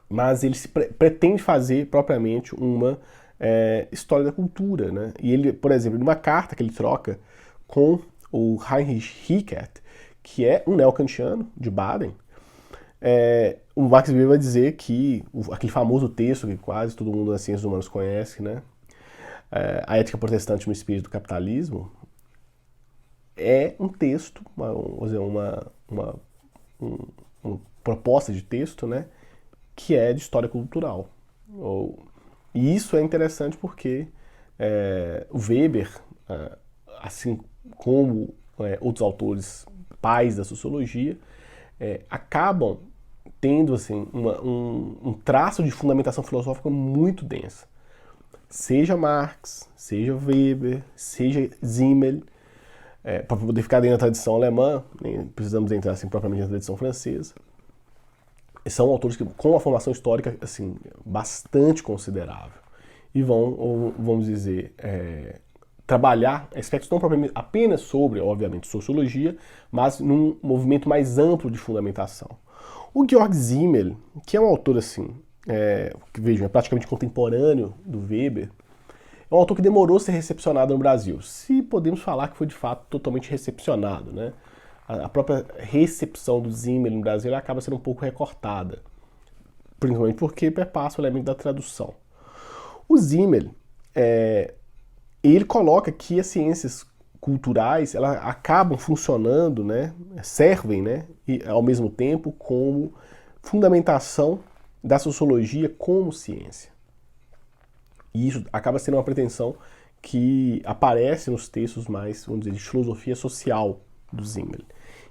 mas ele pretende fazer propriamente uma história da cultura, né? E ele, por exemplo, numa carta que ele troca com o Heinrich Rickert, que é um neocantiano de Baden, o Max Weber vai dizer que aquele famoso texto que quase todo mundo nas ciências humanas conhece, né? A Ética Protestante no Espírito do Capitalismo, é um texto, uma uma proposta de texto, né, que é de história cultural. E isso é interessante porque o Weber, assim como outros autores pais da sociologia, acabam tendo assim, um traço de fundamentação filosófica muito densa. Seja Marx, seja Weber, seja Simmel, para poder ficar dentro da tradição alemã, nem precisamos entrar assim, propriamente na tradição francesa. São autores que, com uma formação histórica assim, bastante considerável e vão, vamos dizer, trabalhar aspectos não propriamente apenas sobre, obviamente, sociologia, mas num movimento mais amplo de fundamentação. O Georg Simmel, que é um autor assim, que vejam, é praticamente contemporâneo do Weber, é um autor que demorou a ser recepcionado no Brasil. Se podemos falar que foi de fato totalmente recepcionado, né? A própria recepção do Simmel no Brasil acaba sendo um pouco recortada, principalmente porque perpassa o elemento da tradução. O Simmel, ele coloca que as ciências culturais elas acabam funcionando, né, servem, né, e, ao mesmo tempo como fundamentação da sociologia como ciência. E isso acaba sendo uma pretensão que aparece nos textos mais, vamos dizer, de filosofia social do Simmel.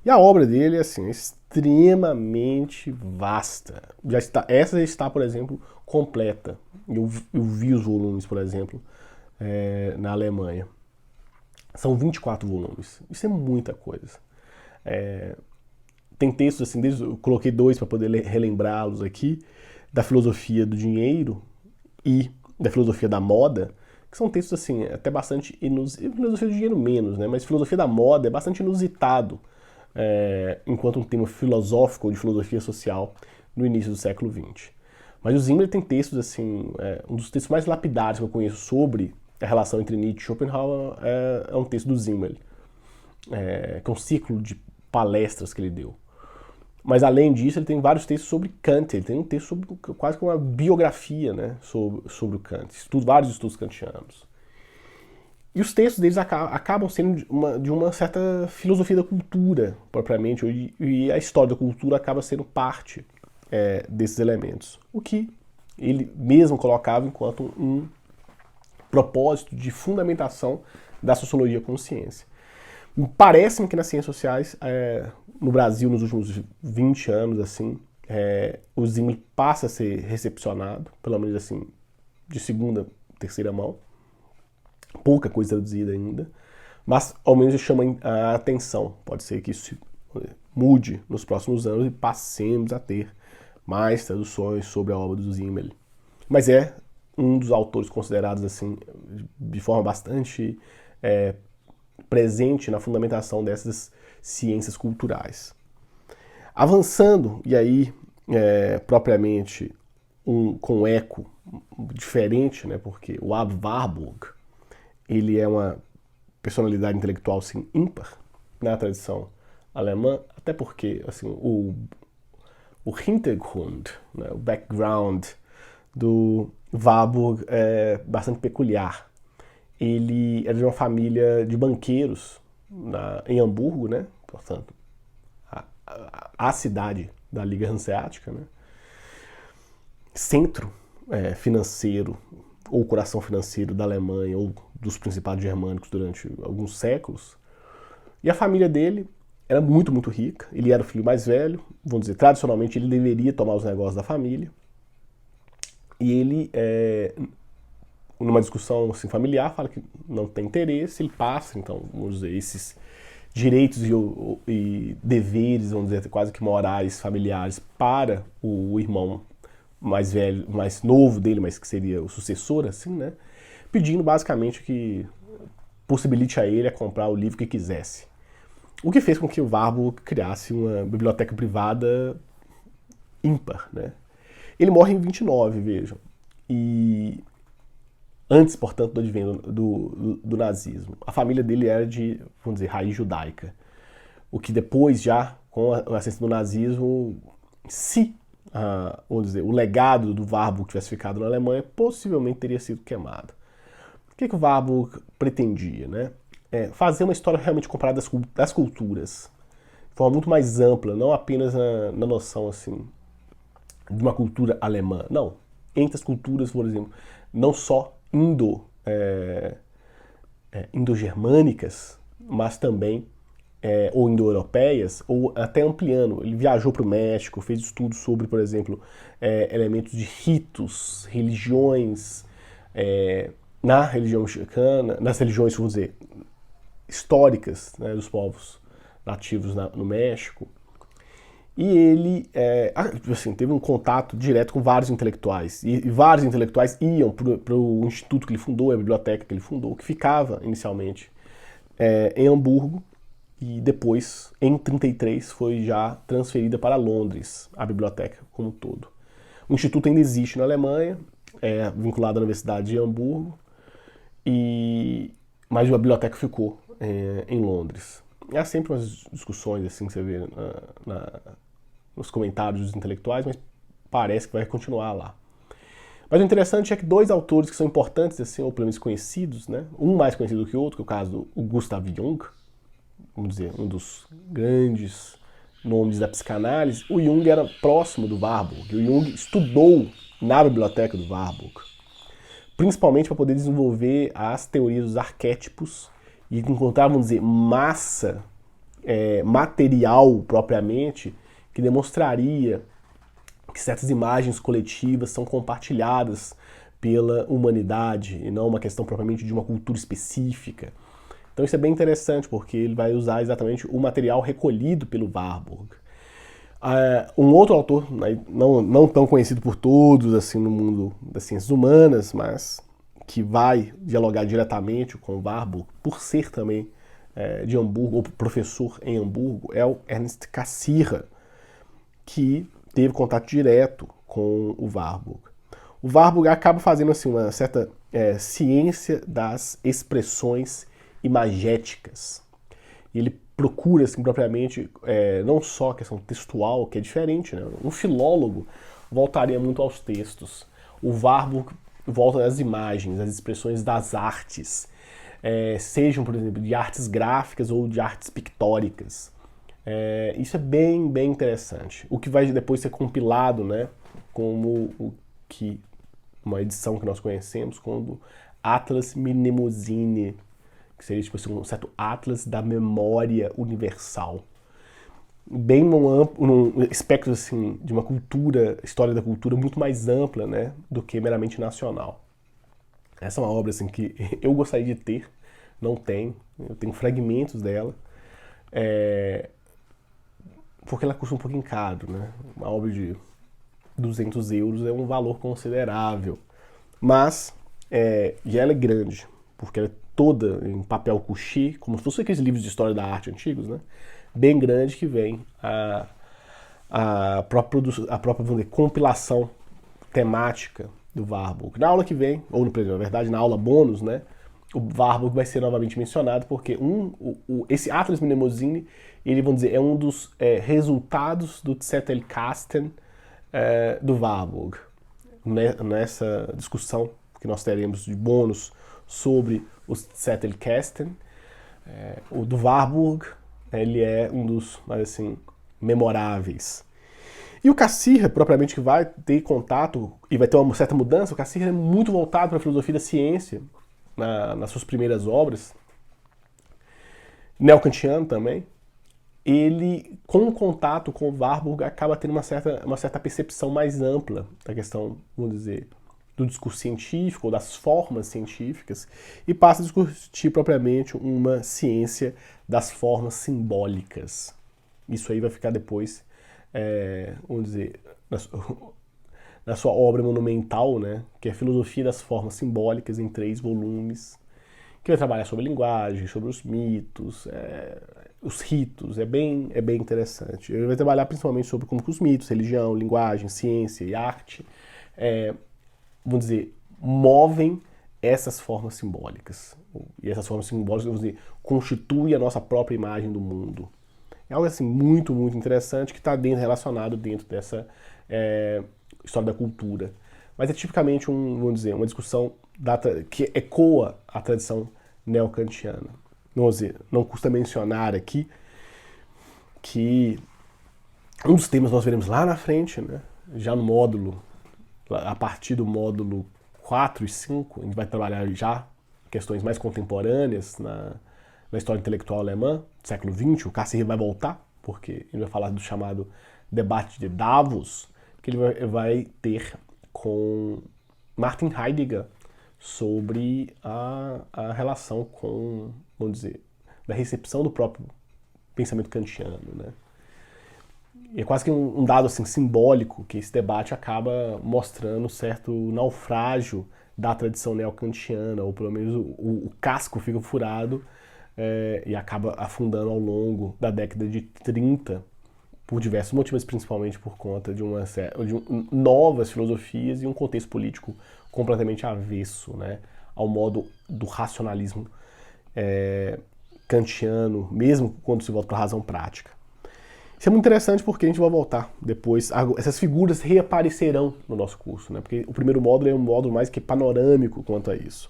E a obra dele assim, é extremamente vasta. Essa já está, por exemplo, completa. Eu vi os volumes, por exemplo, na Alemanha. São 24 volumes. Isso é muita coisa. Tem textos assim, eu coloquei 2 para poder relembrá-los aqui, da filosofia do dinheiro e da filosofia da moda, que são textos assim, até bastante inusitados. Filosofia do dinheiro menos, né? Mas filosofia da moda é bastante inusitado enquanto um tema filosófico ou de filosofia social no início do século XX. Mas o Simmel tem textos assim, um dos textos mais lapidares que eu conheço sobre a relação entre Nietzsche e Schopenhauer é um texto do Simmel, que é um ciclo de palestras que ele deu. Mas além disso, ele tem vários textos sobre Kant, ele tem um texto sobre quase que uma biografia, né, sobre o Kant, vários estudos kantianos. E os textos deles acabam sendo de uma certa filosofia da cultura, propriamente, e a história da cultura acaba sendo parte desses elementos. O que ele mesmo colocava enquanto um propósito de fundamentação da sociologia como ciência. Parece-me que nas ciências sociais, no Brasil, nos últimos 20 anos, assim, o Simmel passa a ser recepcionado, pelo menos assim, de segunda, terceira mão. Pouca coisa traduzida ainda, mas ao menos chama a atenção. Pode ser que isso mude nos próximos anos e passemos a ter mais traduções sobre a obra do Simmel. Mas é um dos autores considerados assim de forma bastante presente na fundamentação dessas ciências culturais. Avançando, e aí propriamente com um eco diferente, né, porque o Ab Warburg ele é uma personalidade intelectual assim, ímpar na tradição alemã, até porque assim, o Hintergrund, né, o background do Warburg é bastante peculiar. Ele era de uma família de banqueiros em Hamburgo, né, portanto, a cidade da Liga Hanseática, né, centro financeiro ou coração financeiro da Alemanha ou dos principados germânicos durante alguns séculos. E a família dele era muito, muito rica. Ele era o filho mais velho, vamos dizer, tradicionalmente ele deveria tomar os negócios da família. E ele, numa discussão assim, familiar, fala que não tem interesse, ele passa, então, vamos dizer, esses direitos e deveres, vamos dizer, quase que morais, familiares, para o irmão mais velho, mais novo dele, mas que seria o sucessor, assim, né? Pedindo basicamente que possibilite a ele a comprar o livro que quisesse. O que fez com que o Warburg criasse uma biblioteca privada ímpar, né? Ele morre em 29, vejam. E antes, portanto, do advento do nazismo. A família dele era de, vamos dizer, raiz judaica. O que depois, já, com a ascensão do nazismo, vamos dizer, o legado do Warburg tivesse ficado na Alemanha, possivelmente teria sido queimado. O que o Warburg pretendia, né? Fazer uma história realmente comparada das culturas. forma muito mais ampla, não apenas na noção assim de uma cultura alemã, não. Entre as culturas, por exemplo, não só indo-germânicas, mas também ou indo-europeias, ou até ampliando. Ele viajou para o México, fez estudos sobre, por exemplo, elementos de ritos, religiões, na religião mexicana, nas religiões, vamos dizer, históricas, né, dos povos nativos no México. E ele assim, teve um contato direto com vários intelectuais. E vários intelectuais iam para o instituto que ele fundou, a biblioteca que ele fundou, que ficava inicialmente em Hamburgo, e depois, em 1933, foi já transferida para Londres, a biblioteca como um todo. O instituto ainda existe na Alemanha, vinculado à Universidade de Hamburgo, mas a biblioteca ficou em Londres. Há sempre umas discussões assim que você vê nos comentários dos intelectuais, mas parece que vai continuar lá. Mas o interessante é que dois autores que são importantes, assim, ou pelo menos conhecidos, né? Um mais conhecido que o outro, que é o caso do Gustav Jung, vamos dizer, um dos grandes nomes da psicanálise. O Jung era próximo do Warburg, o Jung estudou na biblioteca do Warburg, principalmente para poder desenvolver as teorias dos arquétipos e encontrar, vamos dizer, massa material propriamente, que demonstraria que certas imagens coletivas são compartilhadas pela humanidade e não uma questão propriamente de uma cultura específica. Então isso é bem interessante, porque ele vai usar exatamente o material recolhido pelo Warburg. Um outro autor, não tão conhecido por todos assim no mundo das ciências humanas, mas que vai dialogar diretamente com o Warburg, por ser também de Hamburgo, ou professor em Hamburgo, é o Ernst Cassirer, que teve contato direto com o Warburg. O Warburg acaba fazendo assim, uma certa ciência das expressões imagéticas. E ele procura assim, propriamente não só a questão textual, que é diferente, né? Um filólogo voltaria muito aos textos. O Warburg volta às imagens, às expressões das artes, sejam, por exemplo, de artes gráficas ou de artes pictóricas. Isso é bem, bem interessante. O que vai depois ser compilado, né, como uma edição que nós conhecemos como Atlas Mnemosyne, que seria tipo assim, um certo atlas da memória universal. Bem num espectro assim, de uma cultura, história da cultura muito mais ampla, né, do que meramente nacional. Essa é uma obra assim, que eu gostaria de ter, não tenho, eu tenho fragmentos dela, porque ela custa um pouquinho caro, né? Uma obra de 200 euros é um valor considerável, mas e ela é grande, porque ela é toda em papel couché, como se fosse aqueles livros de história da arte antigos, né? Bem grande, que vem a própria vamos dizer, compilação temática do Warburg. Na aula que vem, ou na verdade na aula bônus, né, o Warburg vai ser novamente mencionado, porque esse Atlas Mnemosyne, ele, vamos dizer, é um dos resultados do Zettelkasten do Warburg. Nessa discussão que nós teremos de bônus sobre os Zettelkasten, o do Warburg, ele é um dos, mais assim, memoráveis. E o Cassirer, propriamente, que vai ter contato e vai ter uma certa mudança, o Cassirer é muito voltado para a filosofia da ciência, nas suas primeiras obras, neocantiano também. Ele, com o contato com o Warburg, acaba tendo uma certa percepção mais ampla da questão, vamos dizer, do discurso científico, ou das formas científicas, e passa a discutir propriamente uma ciência das formas simbólicas. Isso aí vai ficar depois, vamos dizer, na sua obra monumental, né, que é a Filosofia das Formas Simbólicas, em 3 volumes, que vai trabalhar sobre a linguagem, sobre os mitos, os ritos, é bem interessante. Ele vai trabalhar principalmente sobre como que os mitos, religião, linguagem, ciência e arte, vamos dizer, movem essas formas simbólicas. E essas formas simbólicas, vamos dizer, constituem a nossa própria imagem do mundo. É algo assim muito, muito interessante que está relacionado dentro dessa história da cultura. Mas é tipicamente vamos dizer, uma discussão que ecoa a tradição neocantiana. Vamos dizer, não custa mencionar aqui que um dos temas nós veremos lá na frente, né? Já no módulo, a partir do módulo 4 e 5, a gente vai trabalhar já questões mais contemporâneas na história intelectual alemã, do século XX. O Cassirer vai voltar, porque ele vai falar do chamado debate de Davos, que ele vai ter com Martin Heidegger sobre a relação com, vamos dizer, da recepção do próprio pensamento kantiano, né? E é quase que um dado assim, simbólico que esse debate acaba mostrando certo naufrágio da tradição neocantiana, ou pelo menos o casco fica furado e acaba afundando ao longo da década de 30, por diversos motivos, principalmente por conta de novas filosofias e um contexto político completamente avesso, né, ao modo do racionalismo kantiano, mesmo quando se volta para a razão prática. Isso é muito interessante porque a gente vai voltar depois. Essas figuras reaparecerão no nosso curso, né? Porque o primeiro módulo é um módulo mais que panorâmico quanto a isso.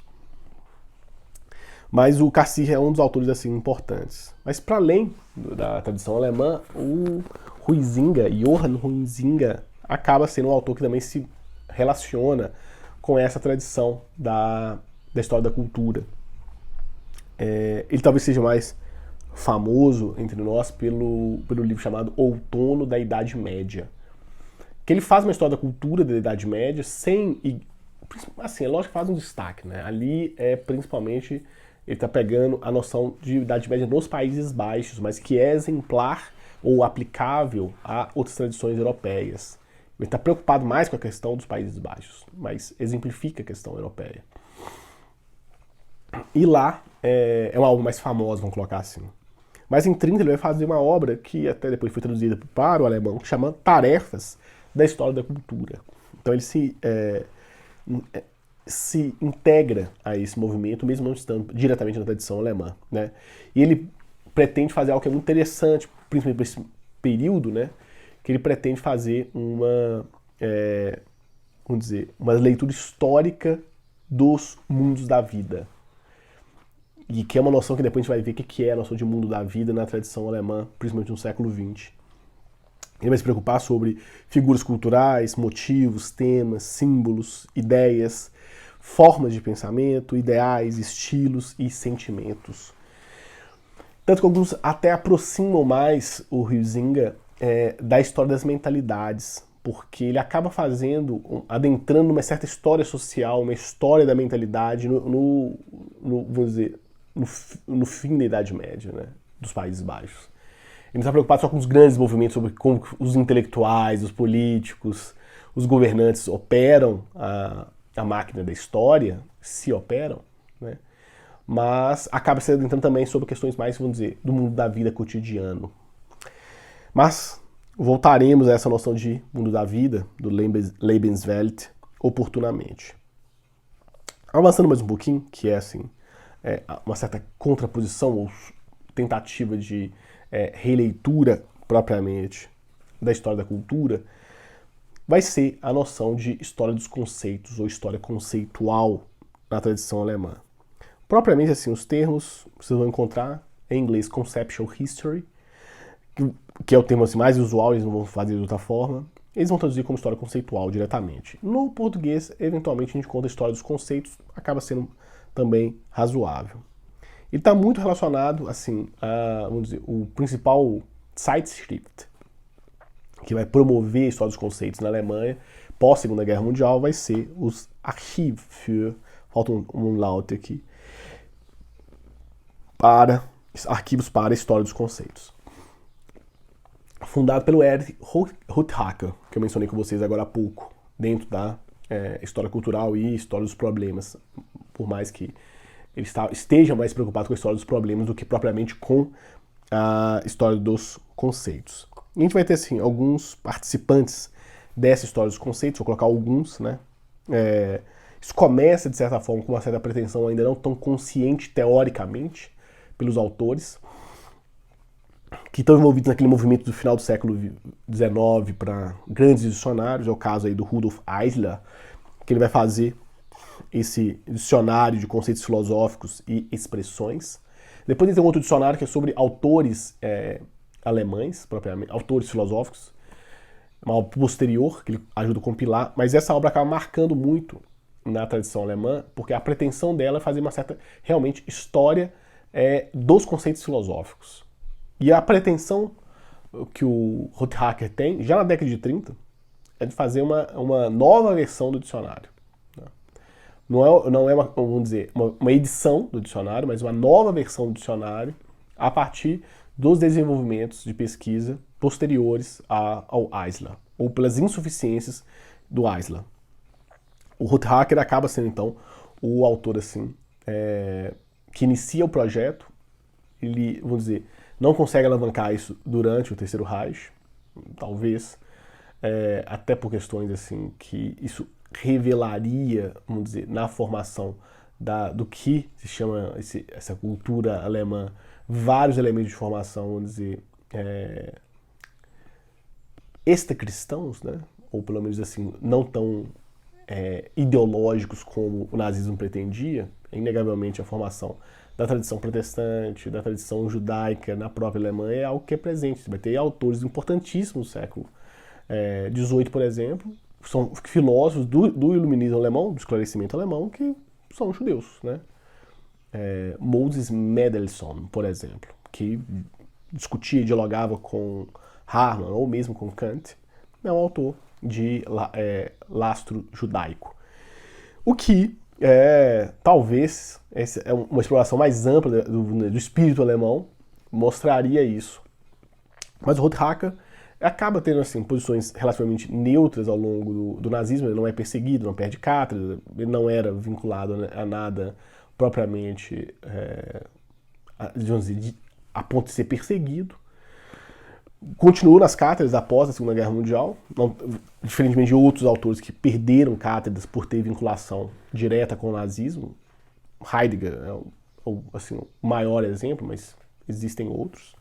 Mas o Cassirer é um dos autores assim importantes. Mas para além da tradição alemã, o Huizinga, Johann Huizinga, acaba sendo um autor que também se relaciona com essa tradição da história da cultura. Ele talvez seja mais famoso entre nós pelo livro chamado Outono da Idade Média, que ele faz uma história da cultura da Idade Média sem, assim, é lógico que faz um destaque, né? Ali principalmente ele está pegando a noção de Idade Média nos Países Baixos, mas que é exemplar ou aplicável a outras tradições europeias. Ele está preocupado mais com a questão dos Países Baixos, mas exemplifica a questão europeia. E lá é uma obra mais famosa, vamos colocar assim. Mas em 30 ele vai fazer uma obra que até depois foi traduzida para o alemão, chamada Tarefas da História da Cultura. Então ele se integra a esse movimento, mesmo não estando diretamente na tradição alemã, né? E ele pretende fazer algo que é muito interessante, principalmente para esse período, né? Que ele pretende fazer uma leitura histórica dos mundos da vida. E que é uma noção que depois a gente vai ver o que é a noção de mundo da vida na tradição alemã, principalmente no século XX. Ele vai se preocupar sobre figuras culturais, motivos, temas, símbolos, ideias, formas de pensamento, ideais, estilos e sentimentos. Tanto que alguns até aproximam mais o Huizinga da história das mentalidades, porque ele acaba adentrando numa certa história social, uma história da mentalidade vamos dizer, no fim da Idade Média, né, dos Países Baixos. Ele não está preocupado só com os grandes movimentos, sobre como os intelectuais, os políticos, os governantes operam a máquina da história, se operam, né, mas acaba se adentrando também sobre questões mais, vamos dizer, do mundo da vida cotidiano. Mas voltaremos a essa noção de mundo da vida, do Lebenswelt, oportunamente. Avançando mais um pouquinho, que é assim, uma certa contraposição ou tentativa de releitura propriamente da história da cultura, vai ser a noção de história dos conceitos ou história conceitual na tradição alemã. Propriamente assim, os termos vocês vão encontrar em inglês conceptual history, que é o termo assim, mais usual, eles não vão fazer de outra forma. Eles vão traduzir como história conceitual diretamente. No português, eventualmente, a gente conta a história dos conceitos, acaba sendo também razoável. Ele está muito relacionado, assim, vamos dizer, o principal Zeitschrift que vai promover a história dos conceitos na Alemanha pós Segunda Guerra Mundial vai ser os Archiv für, falta um laut aqui, arquivos para a história dos conceitos. Fundado pelo Erich Ruthacker, que eu mencionei com vocês agora há pouco, dentro da história cultural e história dos problemas, por mais que ele esteja mais preocupado com a história dos problemas do que propriamente com a história dos conceitos. E a gente vai ter, assim, alguns participantes dessa história dos conceitos, vou colocar alguns, né? Isso começa, de certa forma, com uma certa pretensão ainda não tão consciente teoricamente pelos autores, que estão envolvidos naquele movimento do final do século XIX para grandes dicionários, é o caso aí do Rudolf Eisler, que ele vai fazer esse dicionário de conceitos filosóficos e expressões. Depois tem um outro dicionário que é sobre autores alemães, propriamente, autores filosóficos, uma obra posterior, que ele ajuda a compilar, mas essa obra acaba marcando muito na tradição alemã, porque a pretensão dela é fazer uma certa, realmente, história dos conceitos filosóficos. E a pretensão que o Rothacker tem, já na década de 30, é de fazer uma nova versão do dicionário. Não é vamos dizer, uma edição do dicionário, mas uma nova versão do dicionário a partir dos desenvolvimentos de pesquisa posteriores ao Eisler, ou pelas insuficiências do Eisler. O Rothacker acaba sendo, então, o autor assim, que inicia o projeto. Ele, vamos dizer, não consegue alavancar isso durante o Terceiro Reich, talvez, até por questões assim, que isso revelaria, vamos dizer, na formação do que se chama essa cultura alemã, vários elementos de formação, vamos dizer, extra-cristãos, né? Ou pelo menos assim, não tão ideológicos como o nazismo pretendia. Inegavelmente a formação da tradição protestante, da tradição judaica na própria Alemanha é algo que é presente. Você vai ter autores importantíssimos do século XVIII, por exemplo, são filósofos do iluminismo alemão, do esclarecimento alemão, que são judeus, né? Moses Mendelssohn, por exemplo, que discutia e dialogava com Hamann ou mesmo com Kant, é um autor de lastro judaico. O que talvez uma exploração mais ampla do espírito alemão mostraria isso. Mas o Rothacker acaba tendo assim, posições relativamente neutras ao longo do nazismo. Ele não é perseguido, não perde cátedra, ele não era vinculado a nada propriamente a ponto de ser perseguido. Continuou nas cátedras após a Segunda Guerra Mundial, diferentemente de outros autores que perderam cátedras por ter vinculação direta com o nazismo. Heidegger é assim, o maior exemplo, mas existem outros.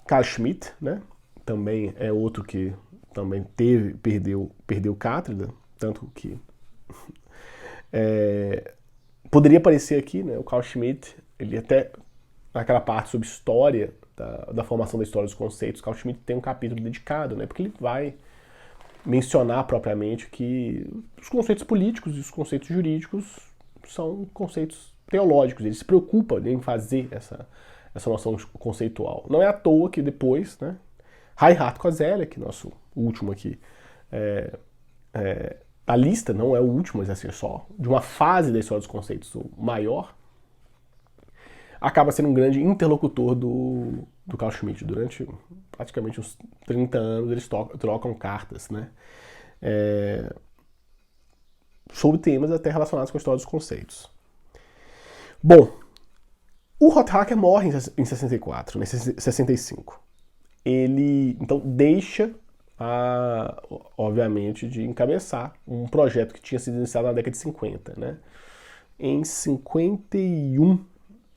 Carl Schmitt, né, também é outro que também perdeu cátedra, tanto que poderia aparecer aqui, né, o Carl Schmitt, ele até naquela parte sobre história, da formação da história dos conceitos, Carl Schmitt tem um capítulo dedicado, né, porque ele vai mencionar propriamente que os conceitos políticos e os conceitos jurídicos são conceitos teológicos. Ele se preocupa em fazer essa noção conceitual. Não é à toa que depois, né, Reinhard Koselleck, nosso último aqui, a lista não é o último, mas assim, só de uma fase da história dos conceitos maior, acaba sendo um grande interlocutor do Carl Schmitt. Durante praticamente uns 30 anos eles trocam cartas, né? Sobre temas até relacionados com a história dos conceitos. Bom, o Rothacker morre em 64, né, 65. Ele, então, deixa, obviamente, de encabeçar um projeto que tinha sido iniciado na década de 50, né? Em 51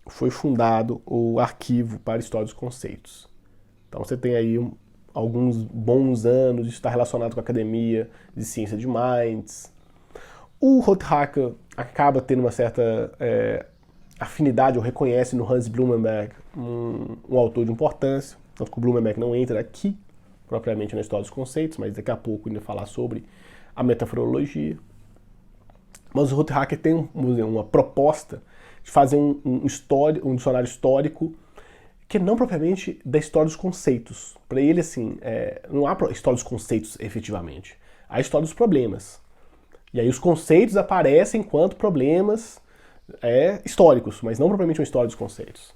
foi fundado o Arquivo para a História dos Conceitos. Então você tem aí alguns bons anos de estar relacionado com a Academia de Ciência de Mainz. O Rothacker acaba tendo uma certa afinidade, ou reconhece no Hans Blumenberg um autor de importância, tanto que o Blumenberg não entra aqui propriamente na História dos Conceitos, mas daqui a pouco ainda falar sobre a metaforologia. Mas o Rothacker tem uma proposta de fazer um dicionário histórico que não propriamente da história dos conceitos. Para ele, assim, não há história dos conceitos efetivamente. Há história dos problemas. E aí os conceitos aparecem enquanto problemas históricos, mas não propriamente uma história dos conceitos.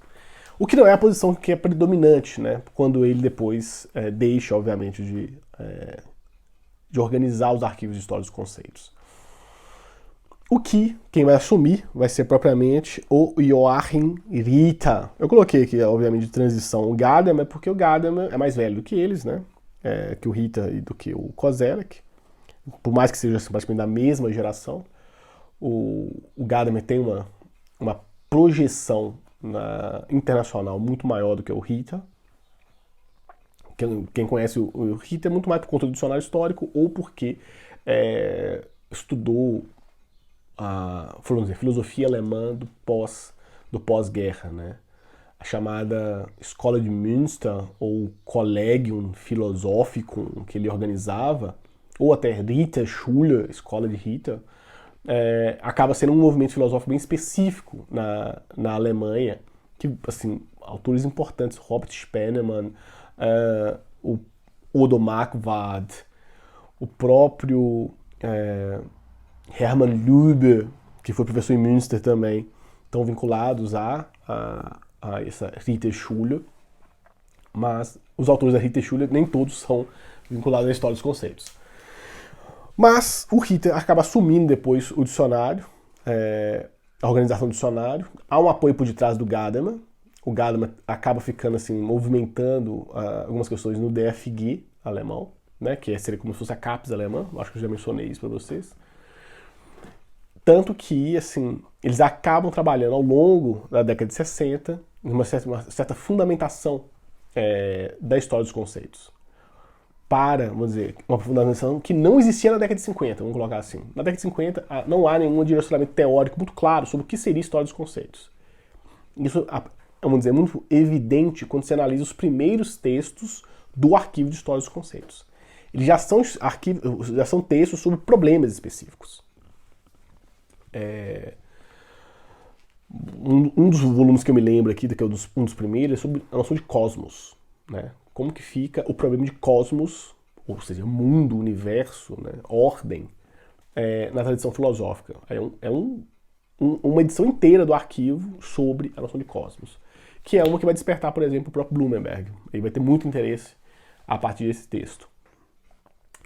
O que não é a posição que é predominante, né? Quando ele depois deixa, obviamente, de organizar os arquivos de história dos conceitos. Quem vai assumir vai ser propriamente o Joachim Ritter. Eu coloquei aqui, obviamente, de transição o Gadamer, porque o Gadamer é mais velho do que eles, né? Que o Ritter e do que o Koselleck. Por mais que seja praticamente da mesma geração, o Gadamer tem uma projeção internacional muito maior do que o Ritter. Quem conhece o Ritter é muito mais por conta do dicionário histórico ou porque estudou a filosofia alemã do pós-guerra, né? a chamada Escola de Münster, ou Collegium Philosophicum, que ele organizava, ou até Ritterschule, Escola de Ritter, acaba sendo um movimento filosófico bem específico na Alemanha, que, assim, autores importantes, Robert Spennemann, o Odo Marquardt, o próprio Hermann Lübbe, que foi professor em Münster também, estão vinculados a essa Ritterschule, mas os autores da Ritterschule nem todos são vinculados à história dos conceitos. Mas o Ritter acaba assumindo depois o dicionário, a organização do dicionário. Há um apoio por detrás do Gadamer. O Gadamer acaba ficando assim, movimentando algumas questões no DFG alemão, né, que seria como se fosse a CAPES alemã. Acho que eu já mencionei isso para vocês. Tanto que assim, eles acabam trabalhando ao longo da década de 60 uma certa fundamentação da história dos conceitos. Para, vamos dizer, uma fundamentação que não existia na década de 50, vamos colocar assim. Na década de 50 não há nenhum direcionamento teórico muito claro sobre o que seria história dos conceitos. Isso, vamos dizer, é muito evidente quando você analisa os primeiros textos do arquivo de história dos conceitos. Eles já são textos sobre problemas específicos. Um dos volumes que eu me lembro aqui, que é um dos primeiros, é sobre a noção de cosmos, né? Como que fica o problema de cosmos, ou seja, mundo, universo, né? Ordem, na tradição filosófica. Uma edição inteira do arquivo sobre a noção de cosmos, que é uma que vai despertar, por exemplo, o próprio Blumenberg. Ele vai ter muito interesse a partir desse texto.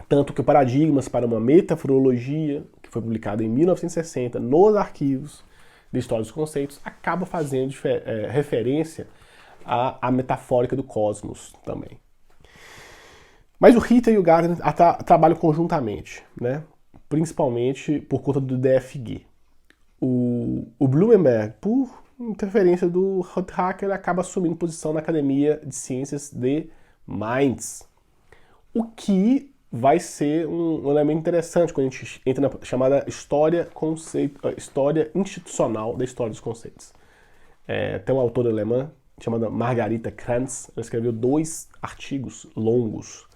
Tanto que o Paradigmas para uma Metaforologia, que foi publicado em 1960 nos arquivos de História dos Conceitos, acaba fazendo referência à metafórica do cosmos também. Mas o Ritter e o Gadamer trabalham conjuntamente, né? Principalmente por conta do DFG. O Blumenberg, por interferência do Rothacker, acaba assumindo posição na Academia de Ciências de Mainz. O que vai ser um elemento interessante quando a gente entra na chamada história institucional da história dos conceitos. Tem uma autora alemã chamada Margarita Kranz, ela escreveu 2 artigos longos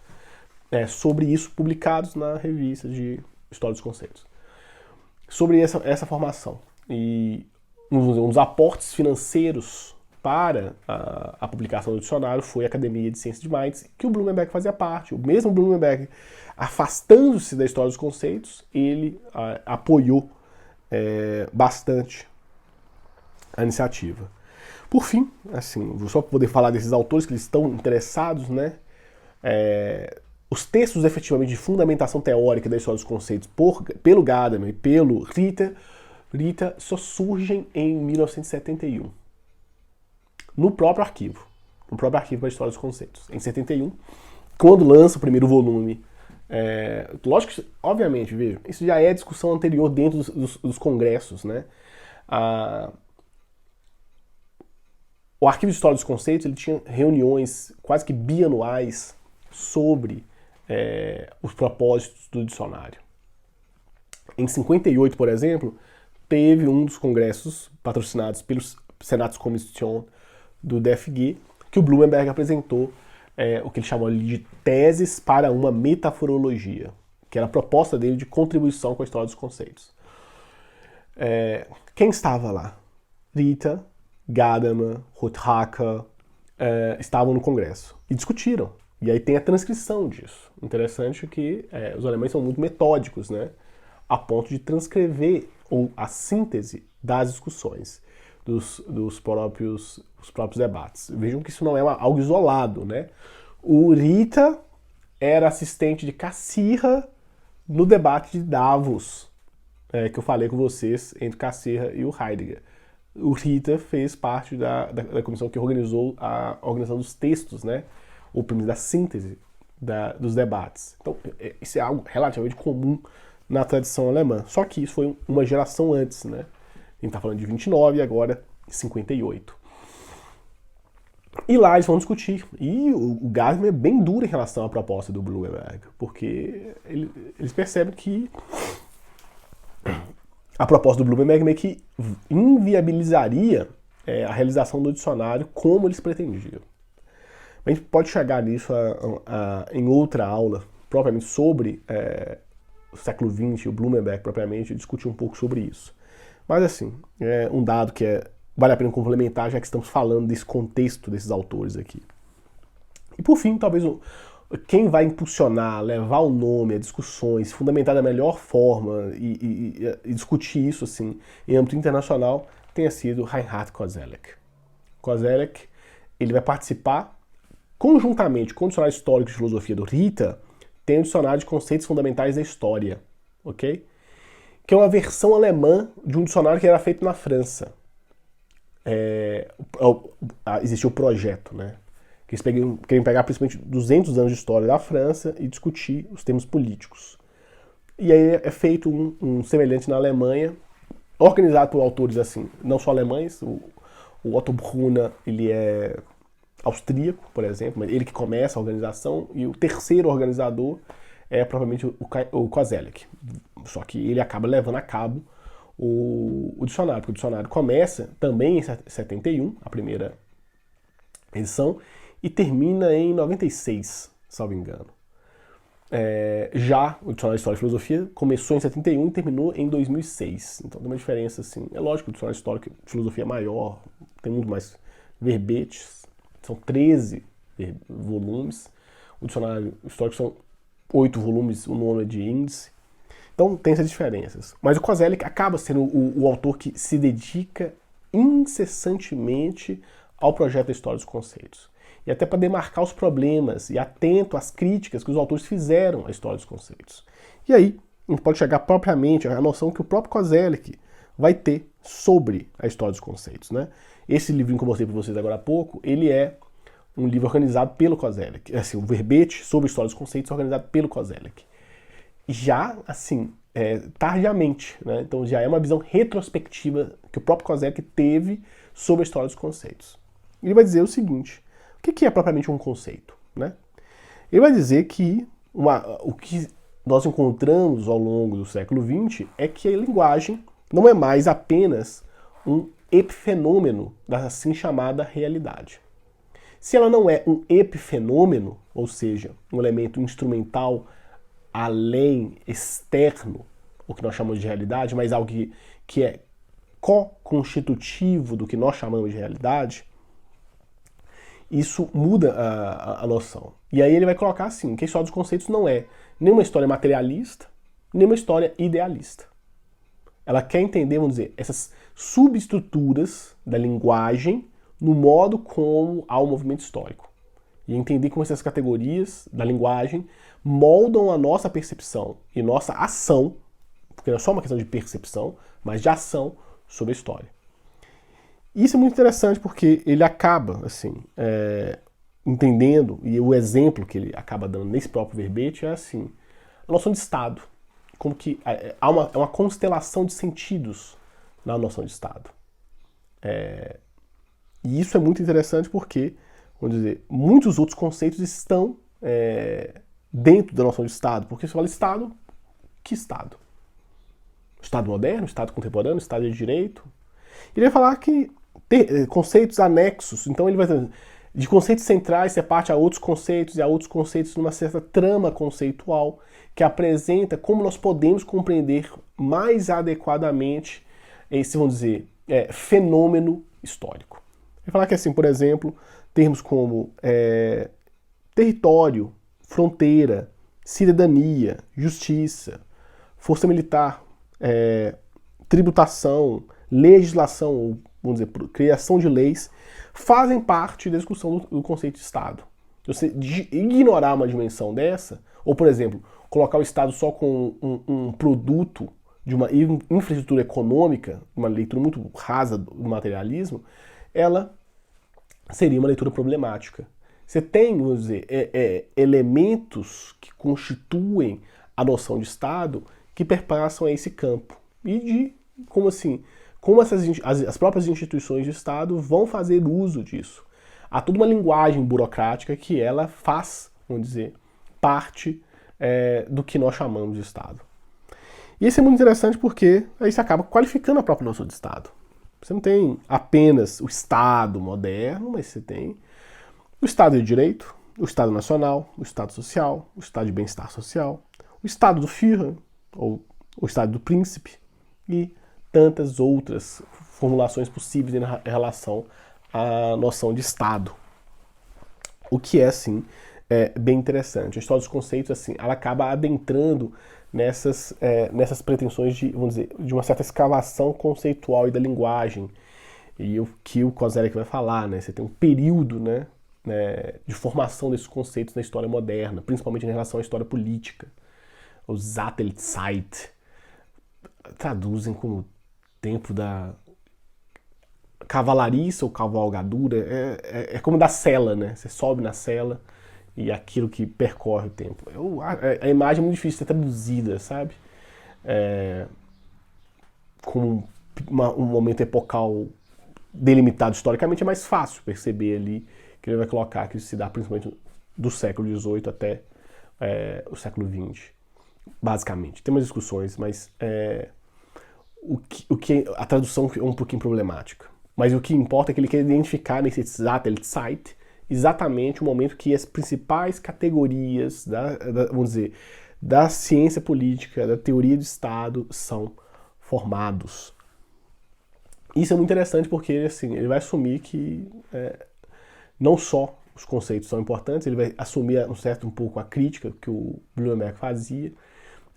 sobre isso, publicados na revista de História dos Conceitos. Sobre essa formação. E um dos aportes financeiros para a publicação do dicionário foi a Academia de Ciências de Mainz, que o Blumenberg fazia parte. O mesmo Blumenberg, afastando-se da história dos conceitos, ele apoiou bastante a iniciativa. Por fim, assim, só para poder falar desses autores que eles estão interessados, né? Os textos efetivamente de fundamentação teórica da história dos conceitos pelo Gadamer e pelo Ritter só surgem em 1971. No próprio arquivo para a História dos Conceitos. Em 71, quando lança o primeiro volume. Lógico que, obviamente, veja, isso já é discussão anterior dentro dos congressos, né? O Arquivo de História dos Conceitos ele tinha reuniões quase que bianuais sobre os propósitos do dicionário. Em 58, por exemplo, teve um dos congressos patrocinados pelos Senatskommission do DFG, que o Blumenberg apresentou o que ele chamou de teses para uma metaforologia, que era a proposta dele de contribuição com a história dos conceitos. Quem estava lá? Ritter, Gadamer, Rothacker estavam no congresso e discutiram. E aí tem a transcrição disso. Interessante que os alemães são muito metódicos, né? A ponto de transcrever a síntese das discussões dos próprios debates. Vejam que isso não é algo isolado, né? O Ritter era assistente de Cassirer no debate de Davos, que eu falei com vocês, entre Cassirer e o Heidegger. O Ritter fez parte da comissão que organizou a organização dos textos, né? Ou pelo menos da síntese dos debates. Então, isso é algo relativamente comum na tradição alemã. Só que isso foi uma geração antes, né? A gente está falando de 29 e agora 58. E lá eles vão discutir. E o Gadamer é bem duro em relação à proposta do Blumenberg, porque eles percebem que a proposta do Blumenberg meio que inviabilizaria a realização do dicionário como eles pretendiam. A gente pode chegar nisso em outra aula, propriamente sobre o século XX, o Blumenberg propriamente, e discutir um pouco sobre isso. Mas assim, é um dado que vale a pena complementar, já que estamos falando desse contexto desses autores aqui. E por fim, talvez quem vai impulsionar, levar o nome a discussões, fundamentar da melhor forma e discutir isso assim em âmbito internacional, tenha sido Reinhard Koselleck. Koselleck, ele vai participar conjuntamente com o Dicionário Histórico de Filosofia do Rita, tem o Dicionário de Conceitos Fundamentais da História, ok? Que é uma versão alemã de um dicionário que era feito na França. Existiu o projeto, né? Que eles queriam pegar principalmente 200 anos de história da França e discutir os termos políticos. E aí é feito um semelhante na Alemanha, organizado por autores assim, não só alemães, o Otto Brunner, ele é austríaco, por exemplo, ele que começa a organização, e o terceiro organizador é propriamente o Koselleck. Só que ele acaba levando a cabo o dicionário, porque o dicionário começa também em 71, a primeira edição, e termina em 96, salvo engano. Já o Dicionário de História e Filosofia começou em 71 e terminou em 2006. Então tem uma diferença assim. É lógico que o Dicionário Histórico e Filosofia é maior, tem muito mais verbetes, são 13 volumes. O Dicionário Histórico são 8 volumes, o nome é de índice. Então tem essas diferenças. Mas o Koselleck acaba sendo o autor que se dedica incessantemente ao projeto da história dos conceitos. E até para demarcar os problemas e atento às críticas que os autores fizeram à história dos conceitos. E aí, a gente pode chegar propriamente à noção que o próprio Koselleck vai ter sobre a história dos conceitos, né? Esse livrinho que eu mostrei para vocês agora há pouco, ele é um livro organizado pelo Koselleck. Assim, o verbete sobre a história dos conceitos é organizado pelo Koselleck. Já, assim, tardiamente, né? Então já é uma visão retrospectiva que o próprio Koselleck teve sobre a história dos conceitos. Ele vai dizer o seguinte: o que é propriamente um conceito, né? Ele vai dizer que o que nós encontramos ao longo do século XX é que a linguagem não é mais apenas um epifenômeno da assim chamada realidade. Se ela não é um epifenômeno, ou seja, um elemento instrumental além, externo, o que nós chamamos de realidade, mas algo que é co-constitutivo do que nós chamamos de realidade, isso muda a noção. E aí ele vai colocar assim, que a história dos conceitos não é nem uma história materialista, nem uma história idealista. Ela quer entender, vamos dizer, essas subestruturas da linguagem no modo como há o movimento histórico. E entender como essas categorias da linguagem moldam a nossa percepção e nossa ação, porque não é só uma questão de percepção, mas de ação sobre a história. Isso é muito interessante porque ele acaba, assim, entendendo, e o exemplo que ele acaba dando nesse próprio verbete é assim, a noção de Estado. Como que é uma constelação de sentidos na noção de Estado. E isso é muito interessante porque, vamos dizer, muitos outros conceitos estão dentro da noção de Estado. Porque se fala Estado, que Estado? Estado moderno, Estado contemporâneo, Estado de direito. Ele vai falar que conceitos anexos, então ele vai dizer, de conceitos centrais você parte a outros conceitos e a outros conceitos numa certa trama conceitual que apresenta como nós podemos compreender mais adequadamente esse, vamos dizer, fenômeno histórico. Ele vai falar que, assim, por exemplo, termos como território, fronteira, cidadania, justiça, força militar, tributação, legislação, ou, vamos dizer, criação de leis, fazem parte da discussão do conceito de Estado. Você ignorar uma dimensão dessa, ou, por exemplo, colocar o Estado só com um produto de uma infraestrutura econômica, uma leitura muito rasa do materialismo, ela seria uma leitura problemática. Você tem, vamos dizer, elementos que constituem a noção de Estado que perpassam a esse campo. E de, como as próprias instituições de Estado vão fazer uso disso. Há toda uma linguagem burocrática que ela faz, vamos dizer, parte do que nós chamamos de Estado. E isso é muito interessante porque aí você acaba qualificando a própria noção de Estado. Você não tem apenas o Estado moderno, mas você tem o Estado de Direito, o Estado Nacional, o Estado Social, o Estado de Bem-Estar Social, o Estado do Führer, ou o Estado do Príncipe, e tantas outras formulações possíveis em relação à noção de Estado. O que é, assim, bem interessante. A história dos conceitos, assim, ela acaba adentrando nessas pretensões de, vamos dizer, de uma certa escavação conceitual e da linguagem. E o que o Koselleck vai falar, né? Você tem um período, né, de formação desses conceitos na história moderna, principalmente em relação à história política. O Satellitzeit traduzem como tempo da cavalariça ou cavalgadura, é como da sela, né? Você sobe na sela e aquilo que percorre o tempo. A imagem é muito difícil de ser traduzida, sabe? Com um momento epocal delimitado historicamente, é mais fácil perceber ali que ele vai colocar que isso se dá principalmente do século XVIII até o século XX, basicamente. Tem umas discussões, mas a tradução é um pouquinho problemática. Mas o que importa é que ele quer identificar nesse Satellitzeit exatamente o momento que as principais categorias vamos dizer, da ciência política, da teoria do Estado são formados. Isso é muito interessante porque assim, ele vai assumir que não só os conceitos são importantes, ele vai assumir um pouco a crítica que o Blumenberg fazia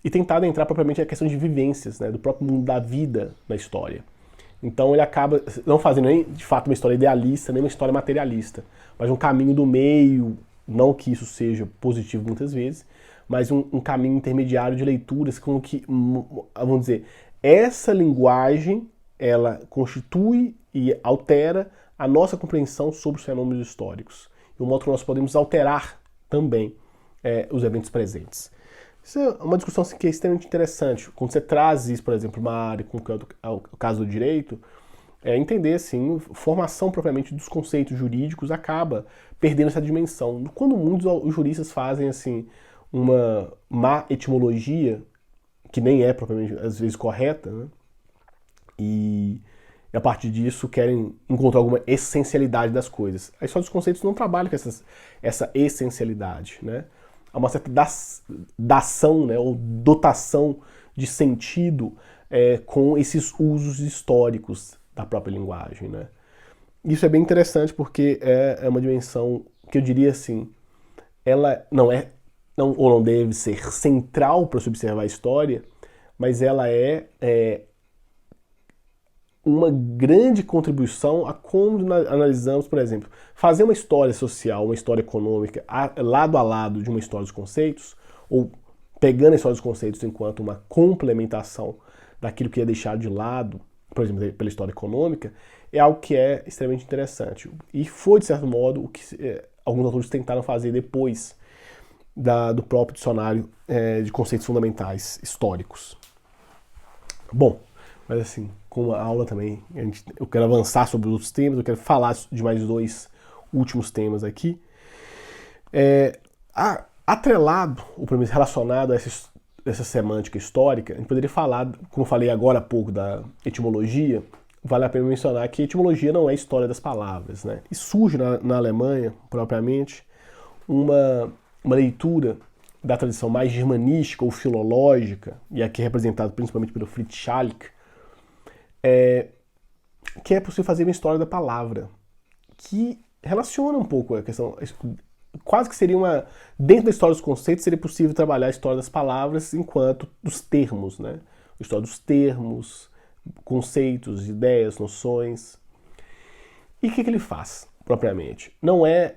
e tentar adentrar propriamente a questão de vivências, né, do próprio mundo da vida na história. Então ele acaba não fazendo nem de fato uma história idealista, nem uma história materialista, mas um caminho do meio, não que isso seja positivo muitas vezes, mas um caminho intermediário de leituras com que, vamos dizer, essa linguagem ela constitui e altera a nossa compreensão sobre os fenômenos históricos. E o modo que nós podemos alterar também os eventos presentes. Isso é uma discussão assim, que é extremamente interessante. Quando você traz isso, por exemplo, uma área como é o caso do direito, entender assim, a formação propriamente dos conceitos jurídicos acaba perdendo essa dimensão. Quando muitos os juristas fazem assim uma má etimologia, que nem é propriamente às vezes correta, né? E a partir disso querem encontrar alguma essencialidade das coisas. A história dos conceitos não trabalha com essa essencialidade, né? Há uma certa dação, né, ou dotação de sentido com esses usos históricos da própria linguagem, né? Isso é bem interessante porque é uma dimensão que eu diria assim, ela ou não deve ser central para se observar a história, mas ela é uma grande contribuição a como nós analisamos, por exemplo, fazer uma história social, uma história econômica, lado a lado de uma história dos conceitos, ou pegando a história dos conceitos enquanto uma complementação daquilo que é deixado de lado, por exemplo, pela história econômica, é algo que é extremamente interessante. E foi, de certo modo, o que alguns autores tentaram fazer depois do próprio dicionário de conceitos fundamentais históricos. Bom, mas assim, com a aula também, eu quero avançar sobre outros temas, eu quero falar de mais dois últimos temas aqui. Atrelado, ou pelo menos relacionado a essa semântica histórica, a gente poderia falar, como eu falei agora há pouco, da etimologia. Vale a pena mencionar que a etimologia não é história das palavras, né? E surge na Alemanha, propriamente, uma leitura da tradição mais germanística ou filológica, e aqui é representado principalmente pelo Fritz Schalk, que é possível fazer uma história da palavra, que relaciona um pouco a questão, quase que seria dentro da história dos conceitos, seria possível trabalhar a história das palavras enquanto dos termos, né? A história dos termos, conceitos, ideias, noções. E o que ele faz, propriamente? Não é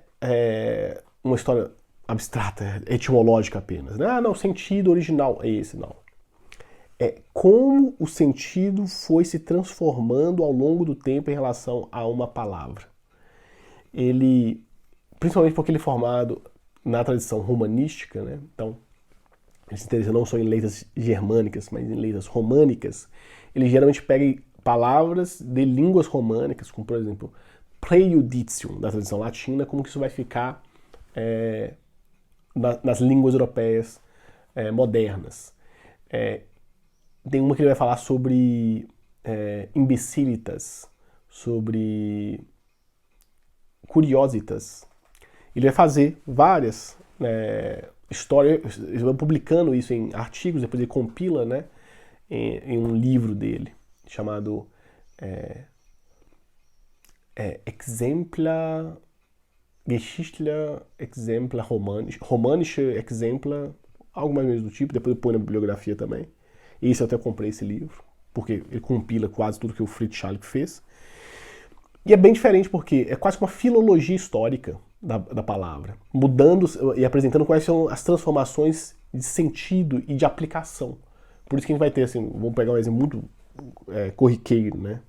uma história abstrata, etimológica apenas, né? Não, o sentido original é esse, não. É como o sentido foi se transformando ao longo do tempo em relação a uma palavra. Ele, principalmente porque ele é formado na tradição romanística, né? Então, ele se interessa não só em letras germânicas, mas em letras românicas. Ele geralmente pega palavras de línguas românicas, como por exemplo, prejudicium, da tradição latina, como que isso vai ficar nas línguas europeias modernas. Tem uma que ele vai falar sobre imbecilitas, sobre curiositas. Ele vai fazer várias histórias, ele vai publicando isso em artigos, depois ele compila, né, em um livro dele, chamado Exemplar, Geschichtler Exemplar Romanische Exemplar, algo mais ou menos do tipo, depois eu ponho na bibliografia também. Esse eu até comprei esse livro, porque ele compila quase tudo que o Fritz Schalk fez. E é bem diferente porque é quase uma filologia histórica da palavra, mudando e apresentando quais são as transformações de sentido e de aplicação. Por isso que a gente vai ter, assim, vamos pegar um exemplo muito corriqueiro, né?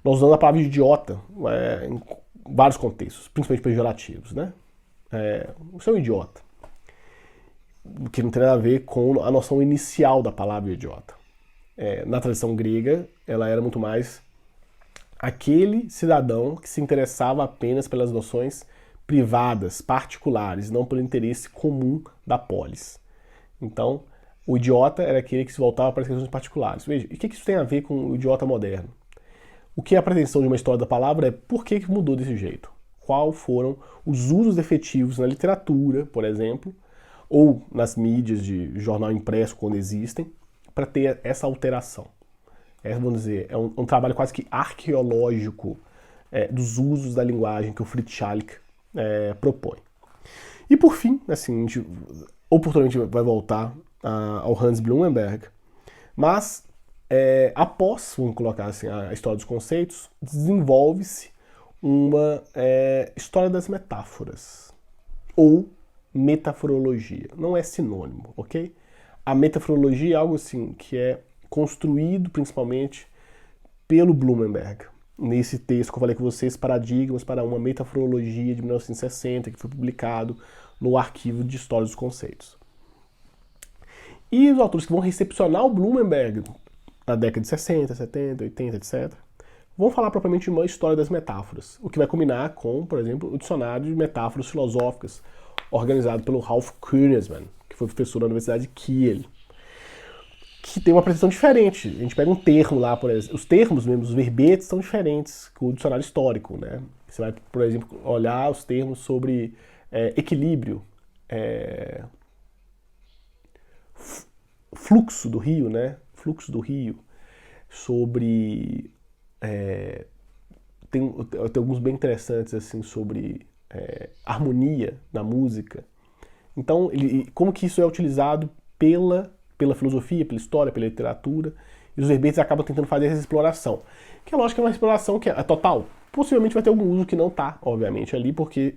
Nós usamos a palavra idiota em vários contextos, principalmente pejorativos, né? Você é um idiota. Que não tem nada a ver com a noção inicial da palavra idiota. Na tradição grega, ela era muito mais aquele cidadão que se interessava apenas pelas noções privadas, particulares, não pelo interesse comum da polis. Então, o idiota era aquele que se voltava para as questões particulares. Veja, e o que isso tem a ver com o idiota moderno? O que é a pretensão de uma história da palavra é por que mudou desse jeito? Quais foram os usos efetivos na literatura, por exemplo, ou nas mídias de jornal impresso, quando existem, para ter essa alteração. Vamos dizer, é um trabalho quase que arqueológico dos usos da linguagem que o Fritz Schalk propõe. E por fim, assim, a gente oportunamente vai voltar ao Hans Blumenberg, mas após, vamos colocar assim, a história dos conceitos, desenvolve-se uma história das metáforas, ou metaforologia. Não é sinônimo, ok? A metaforologia é algo assim que é construído principalmente pelo Blumenberg. Nesse texto que eu falei com vocês, Paradigmas para uma Metaforologia de 1960, que foi publicado no Arquivo de História dos Conceitos. E os autores que vão recepcionar o Blumenberg na década de 60, 70, 80, etc., vão falar propriamente de uma história das metáforas, o que vai combinar com, por exemplo, o dicionário de metáforas filosóficas, organizado pelo Ralph Kuenisman, que foi professor da Universidade de Kiel, que tem uma apresentação diferente. A gente pega um termo lá, por exemplo, os termos mesmo, os verbetes são diferentes que o dicionário histórico, né? Você vai, por exemplo, olhar os termos sobre equilíbrio, fluxo do rio, né? Fluxo do rio, sobre tem alguns bem interessantes assim sobre harmonia na música. Então, como que isso é utilizado pela filosofia, pela história, pela literatura, e os verbetes acabam tentando fazer essa exploração. Que é lógico que é uma exploração que é total. Possivelmente vai ter algum uso que não está, obviamente, ali, porque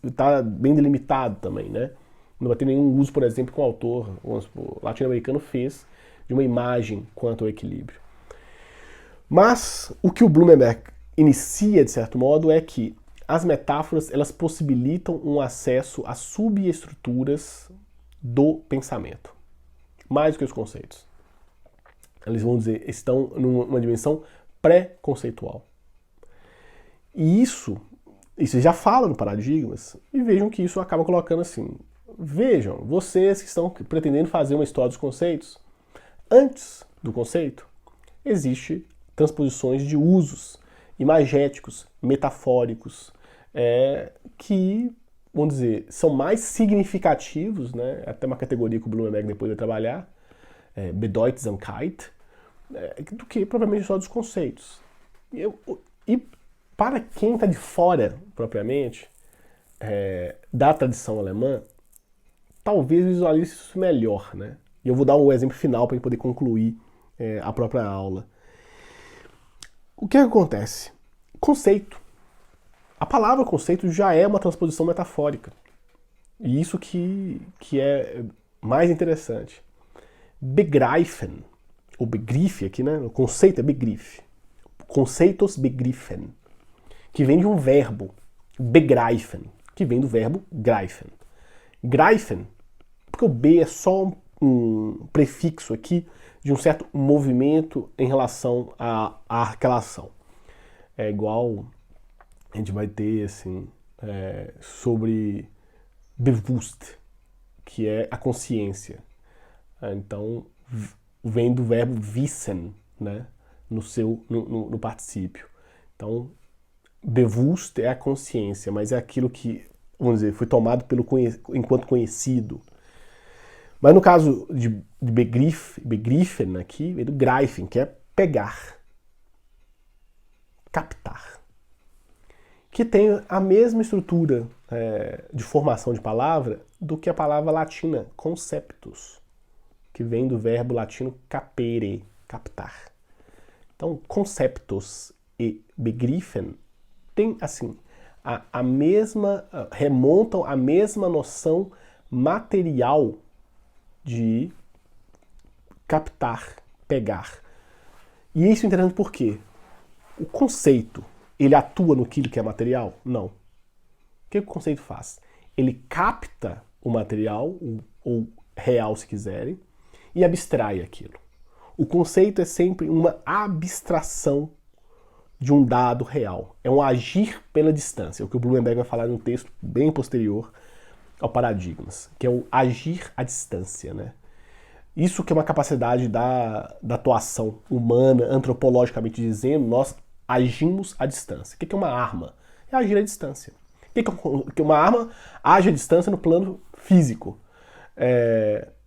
está bem delimitado também, né? Não vai ter nenhum uso, por exemplo, que um autor latino-americano fez de uma imagem quanto ao equilíbrio. Mas o que o Blumenberg inicia, de certo modo, é que as metáforas elas possibilitam um acesso a subestruturas do pensamento, mais do que os conceitos. Eles vão dizer, estão numa dimensão pré-conceitual. E isso já fala no Paradigmas, e vejam que isso acaba colocando assim, vejam, vocês que estão pretendendo fazer uma história dos conceitos, antes do conceito, existe transposições de usos imagéticos, metafóricos, que, vamos dizer, são mais significativos, né? Até uma categoria que o Blumenberg depois vai trabalhar, Bedeutsamkeit, do que propriamente só dos conceitos. E para quem está de fora, propriamente, da tradição alemã, talvez visualize isso melhor, né? E eu vou dar um exemplo final para poder concluir a própria aula. O que acontece? Conceito. A palavra conceito já é uma transposição metafórica. E isso que é mais interessante. Begreifen, ou Begriff aqui, né? O conceito é Begriff. Conceitos begriffen, que vem de um verbo, begreifen, que vem do verbo greifen. Greifen, porque o B é só um prefixo aqui de um certo movimento em relação àquela ação. É igual a gente vai ter assim sobre bewusst, que é a consciência. Então vem do verbo wissen, né, no particípio, Então, bewusst é a consciência, mas é aquilo que, vamos dizer, foi tomado enquanto conhecido. Mas no caso de begriffen aqui, vem do greifen, que é pegar, captar. Que tem a mesma estrutura de formação de palavra do que a palavra latina conceptus, que vem do verbo latino capere, captar. Então, conceptus e begriffen tem assim a mesma, remontam à mesma noção material de captar, pegar. E isso é interessante por quê? O conceito, ele atua no que é material? Não. O que o conceito faz? Ele capta o material, ou real se quiserem, e abstrai aquilo. O conceito é sempre uma abstração de um dado real. É um agir pela distância, o que o Blumenberg vai falar num texto bem posterior ao Paradigmas, que é o agir à distância, né? Isso que é uma capacidade da atuação humana, antropologicamente dizendo, nós agimos à distância. O que é uma arma? É agir à distância. O que uma arma age à distância no plano físico.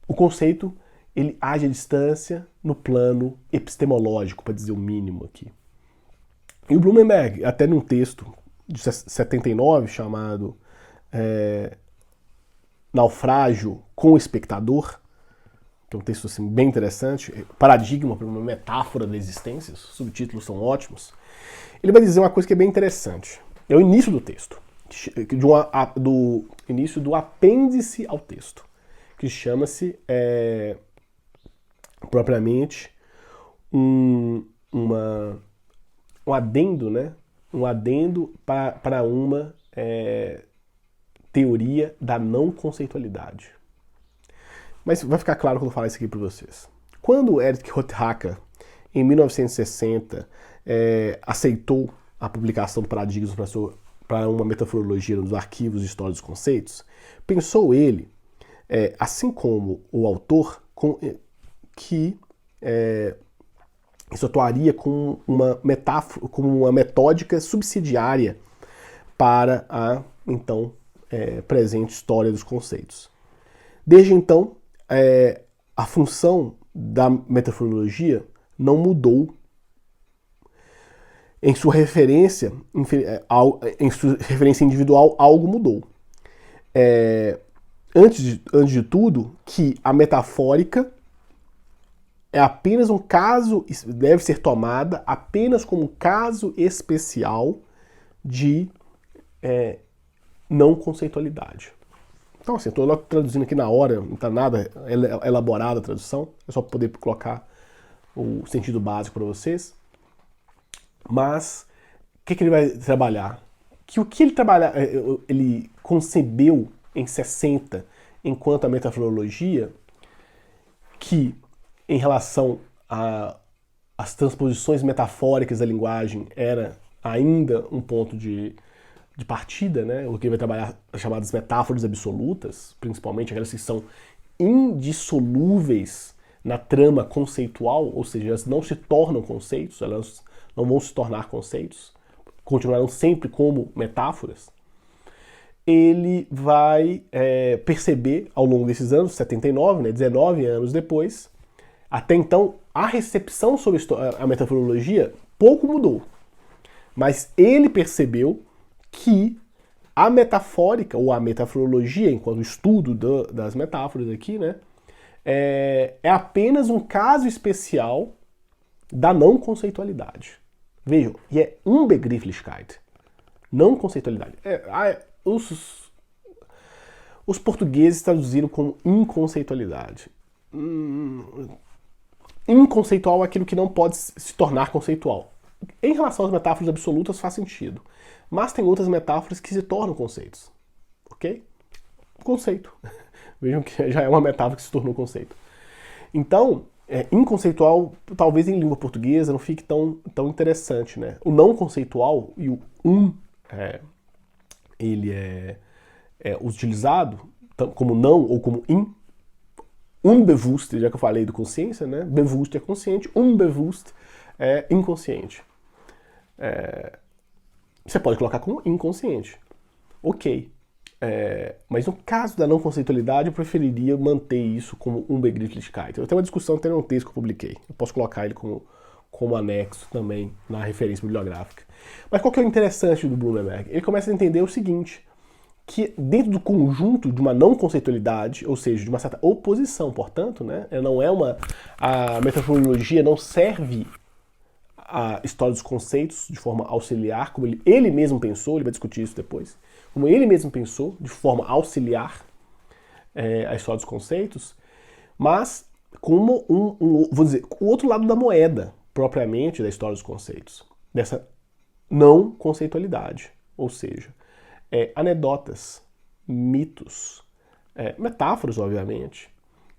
O conceito, ele age à distância no plano epistemológico, para dizer o mínimo aqui. E o Blumenberg, até num texto de 79, chamado Naufrágio com o Espectador, que é um texto assim, bem interessante, paradigma para uma metáfora da existência, os subtítulos são ótimos, ele vai dizer uma coisa que é bem interessante. É o início do texto, do início do apêndice ao texto, que chama-se propriamente um adendo, né? Um adendo para uma teoria da não conceitualidade. Mas vai ficar claro quando eu falar isso aqui para vocês. Quando Erich Rothacker, em 1960, aceitou a publicação do Paradigmas para uma metaforologia nos arquivos de história dos conceitos, pensou ele, assim como o autor, que isso atuaria com uma metáfora, com uma metódica subsidiária para a, então, presente história dos conceitos. Desde então, a função da metaforologia não mudou. Em sua referência individual, algo mudou. Antes de tudo, que a metafórica é apenas um caso, deve ser tomada apenas como um caso especial de não conceitualidade. Então, assim, estou traduzindo aqui na hora, não está nada elaborada a tradução, é só para poder colocar o sentido básico para vocês. Mas, o que ele vai trabalhar? O que ele concebeu em 60 enquanto a metaforologia, que em relação às transposições metafóricas da linguagem era ainda um ponto de partida, né? O que ele vai trabalhar as chamadas metáforas absolutas, principalmente aquelas que são indissolúveis na trama conceitual, ou seja, elas não se tornam conceitos, elas não vão se tornar conceitos, continuarão sempre como metáforas. Ele vai perceber ao longo desses anos, 79, né, 19 anos depois, até então a recepção sobre a metaforologia pouco mudou, mas ele percebeu que a metafórica, ou a metaforologia, enquanto estudo das metáforas aqui, né, é apenas um caso especial da não conceitualidade. Vejam, e é Unbegrifflichkeit, não conceitualidade. Os portugueses traduziram como inconceitualidade. Inconceitual é aquilo que não pode se tornar conceitual. Em relação às metáforas absolutas faz sentido. Mas tem outras metáforas que se tornam conceitos. Ok? Conceito. Vejam que já é uma metáfora que se tornou conceito. Então, inconceitual, talvez em língua portuguesa não fique tão interessante, né? O não conceitual e o ele é utilizado como não ou como in. Unbewusst, já que eu falei do consciência, né? Bewusst é consciente, unbewusst é inconsciente. Você pode colocar como inconsciente. Ok. Mas no caso da não conceitualidade, eu preferiria manter isso como um Begrifflichkeit. Eu tenho uma discussão até num texto que eu publiquei. Eu posso colocar ele como anexo também na referência bibliográfica. Mas qual que é o interessante do Blumenberg? Ele começa a entender o seguinte, que dentro do conjunto de uma não conceitualidade, ou seja, de uma certa oposição, portanto, né, a metafenomenologia não serve a história dos conceitos de forma auxiliar, como ele mesmo pensou, ele vai discutir isso depois, como ele mesmo pensou, de forma auxiliar a história dos conceitos, mas como vou dizer, o outro lado da moeda, propriamente, da história dos conceitos, dessa não conceitualidade, ou seja, anedotas, mitos, metáforas, obviamente,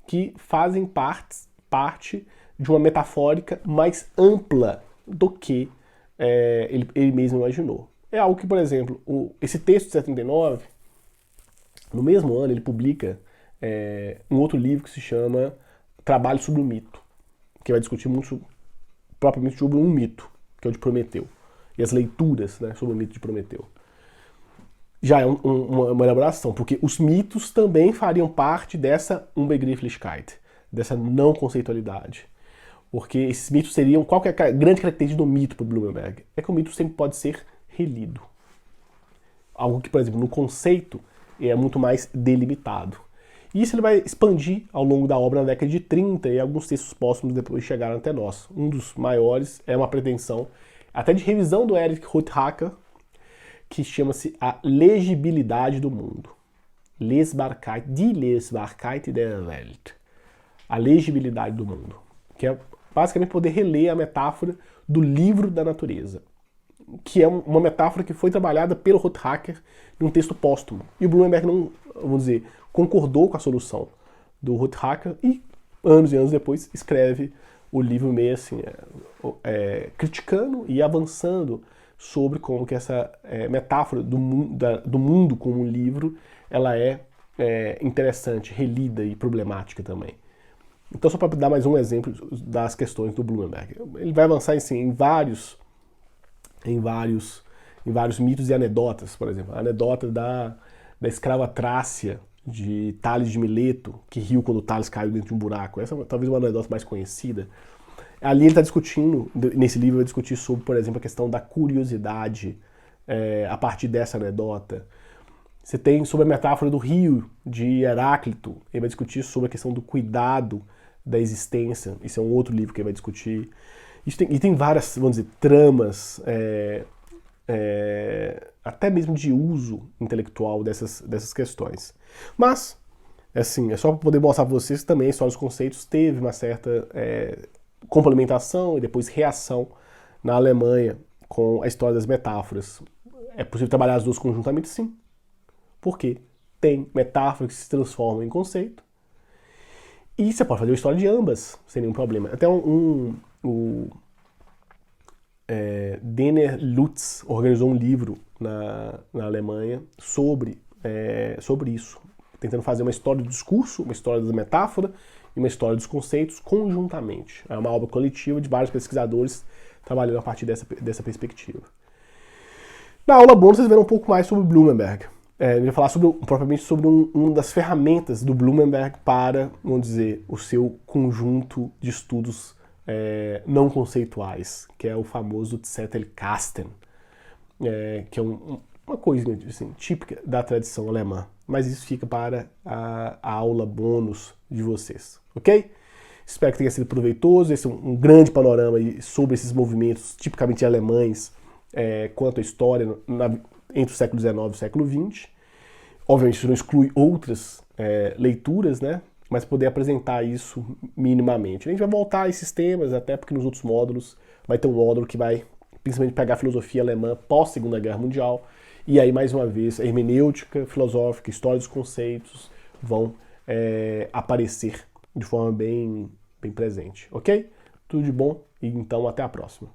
que fazem parte de uma metafórica mais ampla do que ele mesmo imaginou. É algo que, por exemplo, esse texto de 79, no mesmo ano ele publica um outro livro que se chama Trabalho sobre o Mito, que vai discutir muito propriamente sobre um mito, que é o de Prometeu, e as leituras, né, sobre o mito de Prometeu. Já é uma elaboração, porque os mitos também fariam parte dessa Unbegrifflichkeit, dessa não conceitualidade. Porque esses mitos seriam... Qual que é a grande característica do mito para Blumenberg? É que o mito sempre pode ser relido. Algo que, por exemplo, no conceito é muito mais delimitado. E isso ele vai expandir ao longo da obra na década de 30 e alguns textos póstumos depois chegaram até nós. Um dos maiores é uma pretensão, até de revisão do Erich Rothacker, que chama-se A Legibilidade do Mundo. Lesbarkeit, die Lesbarkeit der Welt. A legibilidade do mundo. Que é basicamente poder reler a metáfora do livro da natureza. Que é uma metáfora que foi trabalhada pelo Rothacker num texto póstumo. E o Blumenberg não, vamos dizer, concordou com a solução do Rothacker e anos e anos depois escreve o livro meio assim, criticando e avançando sobre como que essa metáfora do mundo como um livro ela é interessante, relida e problemática também. Então, só para dar mais um exemplo das questões do Blumenberg. Ele vai avançar assim, em vários mitos e anedotas, por exemplo. A anedota da escrava Trácia, de Tales de Mileto, que riu quando Tales caiu dentro de um buraco. Essa é talvez uma anedota mais conhecida. Ali ele está discutindo, nesse livro vai discutir sobre, por exemplo, a questão da curiosidade a partir dessa anedota. Você tem sobre a metáfora do rio de Heráclito, ele vai discutir sobre a questão do cuidado da existência, isso é um outro livro que ele vai discutir. E tem várias, vamos dizer, tramas, até mesmo de uso intelectual dessas questões. Mas, assim, é só para poder mostrar para vocês que também a história dos conceitos teve uma certa complementação e depois reação na Alemanha com a história das metáforas. É possível trabalhar as duas conjuntamente? Sim. Por quê? Tem metáfora que se transforma em conceito e você pode fazer uma história de ambas sem nenhum problema. Até o Denner Lutz organizou um livro na Alemanha sobre isso, tentando fazer uma história do discurso, uma história da metáfora e uma história dos conceitos conjuntamente. É uma obra coletiva de vários pesquisadores trabalhando a partir dessa perspectiva. Na aula bônus vocês verão um pouco mais sobre Blumenberg. Ele vai falar propriamente sobre uma das ferramentas do Blumenberg para, vamos dizer, o seu conjunto de estudos não conceituais, que é o famoso Zettelkasten, que é uma coisa assim, típica da tradição alemã. Mas isso fica para a aula bônus de vocês, ok? Espero que tenha sido proveitoso. Esse é um grande panorama sobre esses movimentos tipicamente alemães quanto à história entre o século XIX e o século XX. Obviamente isso não exclui outras leituras, né? Mas poder apresentar isso minimamente. A gente vai voltar a esses temas, até porque nos outros módulos vai ter um módulo que vai principalmente pegar a filosofia alemã pós-Segunda Guerra Mundial. E aí, mais uma vez, a hermenêutica filosófica, história dos conceitos vão aparecer de forma bem presente, ok? Tudo de bom e então até a próxima.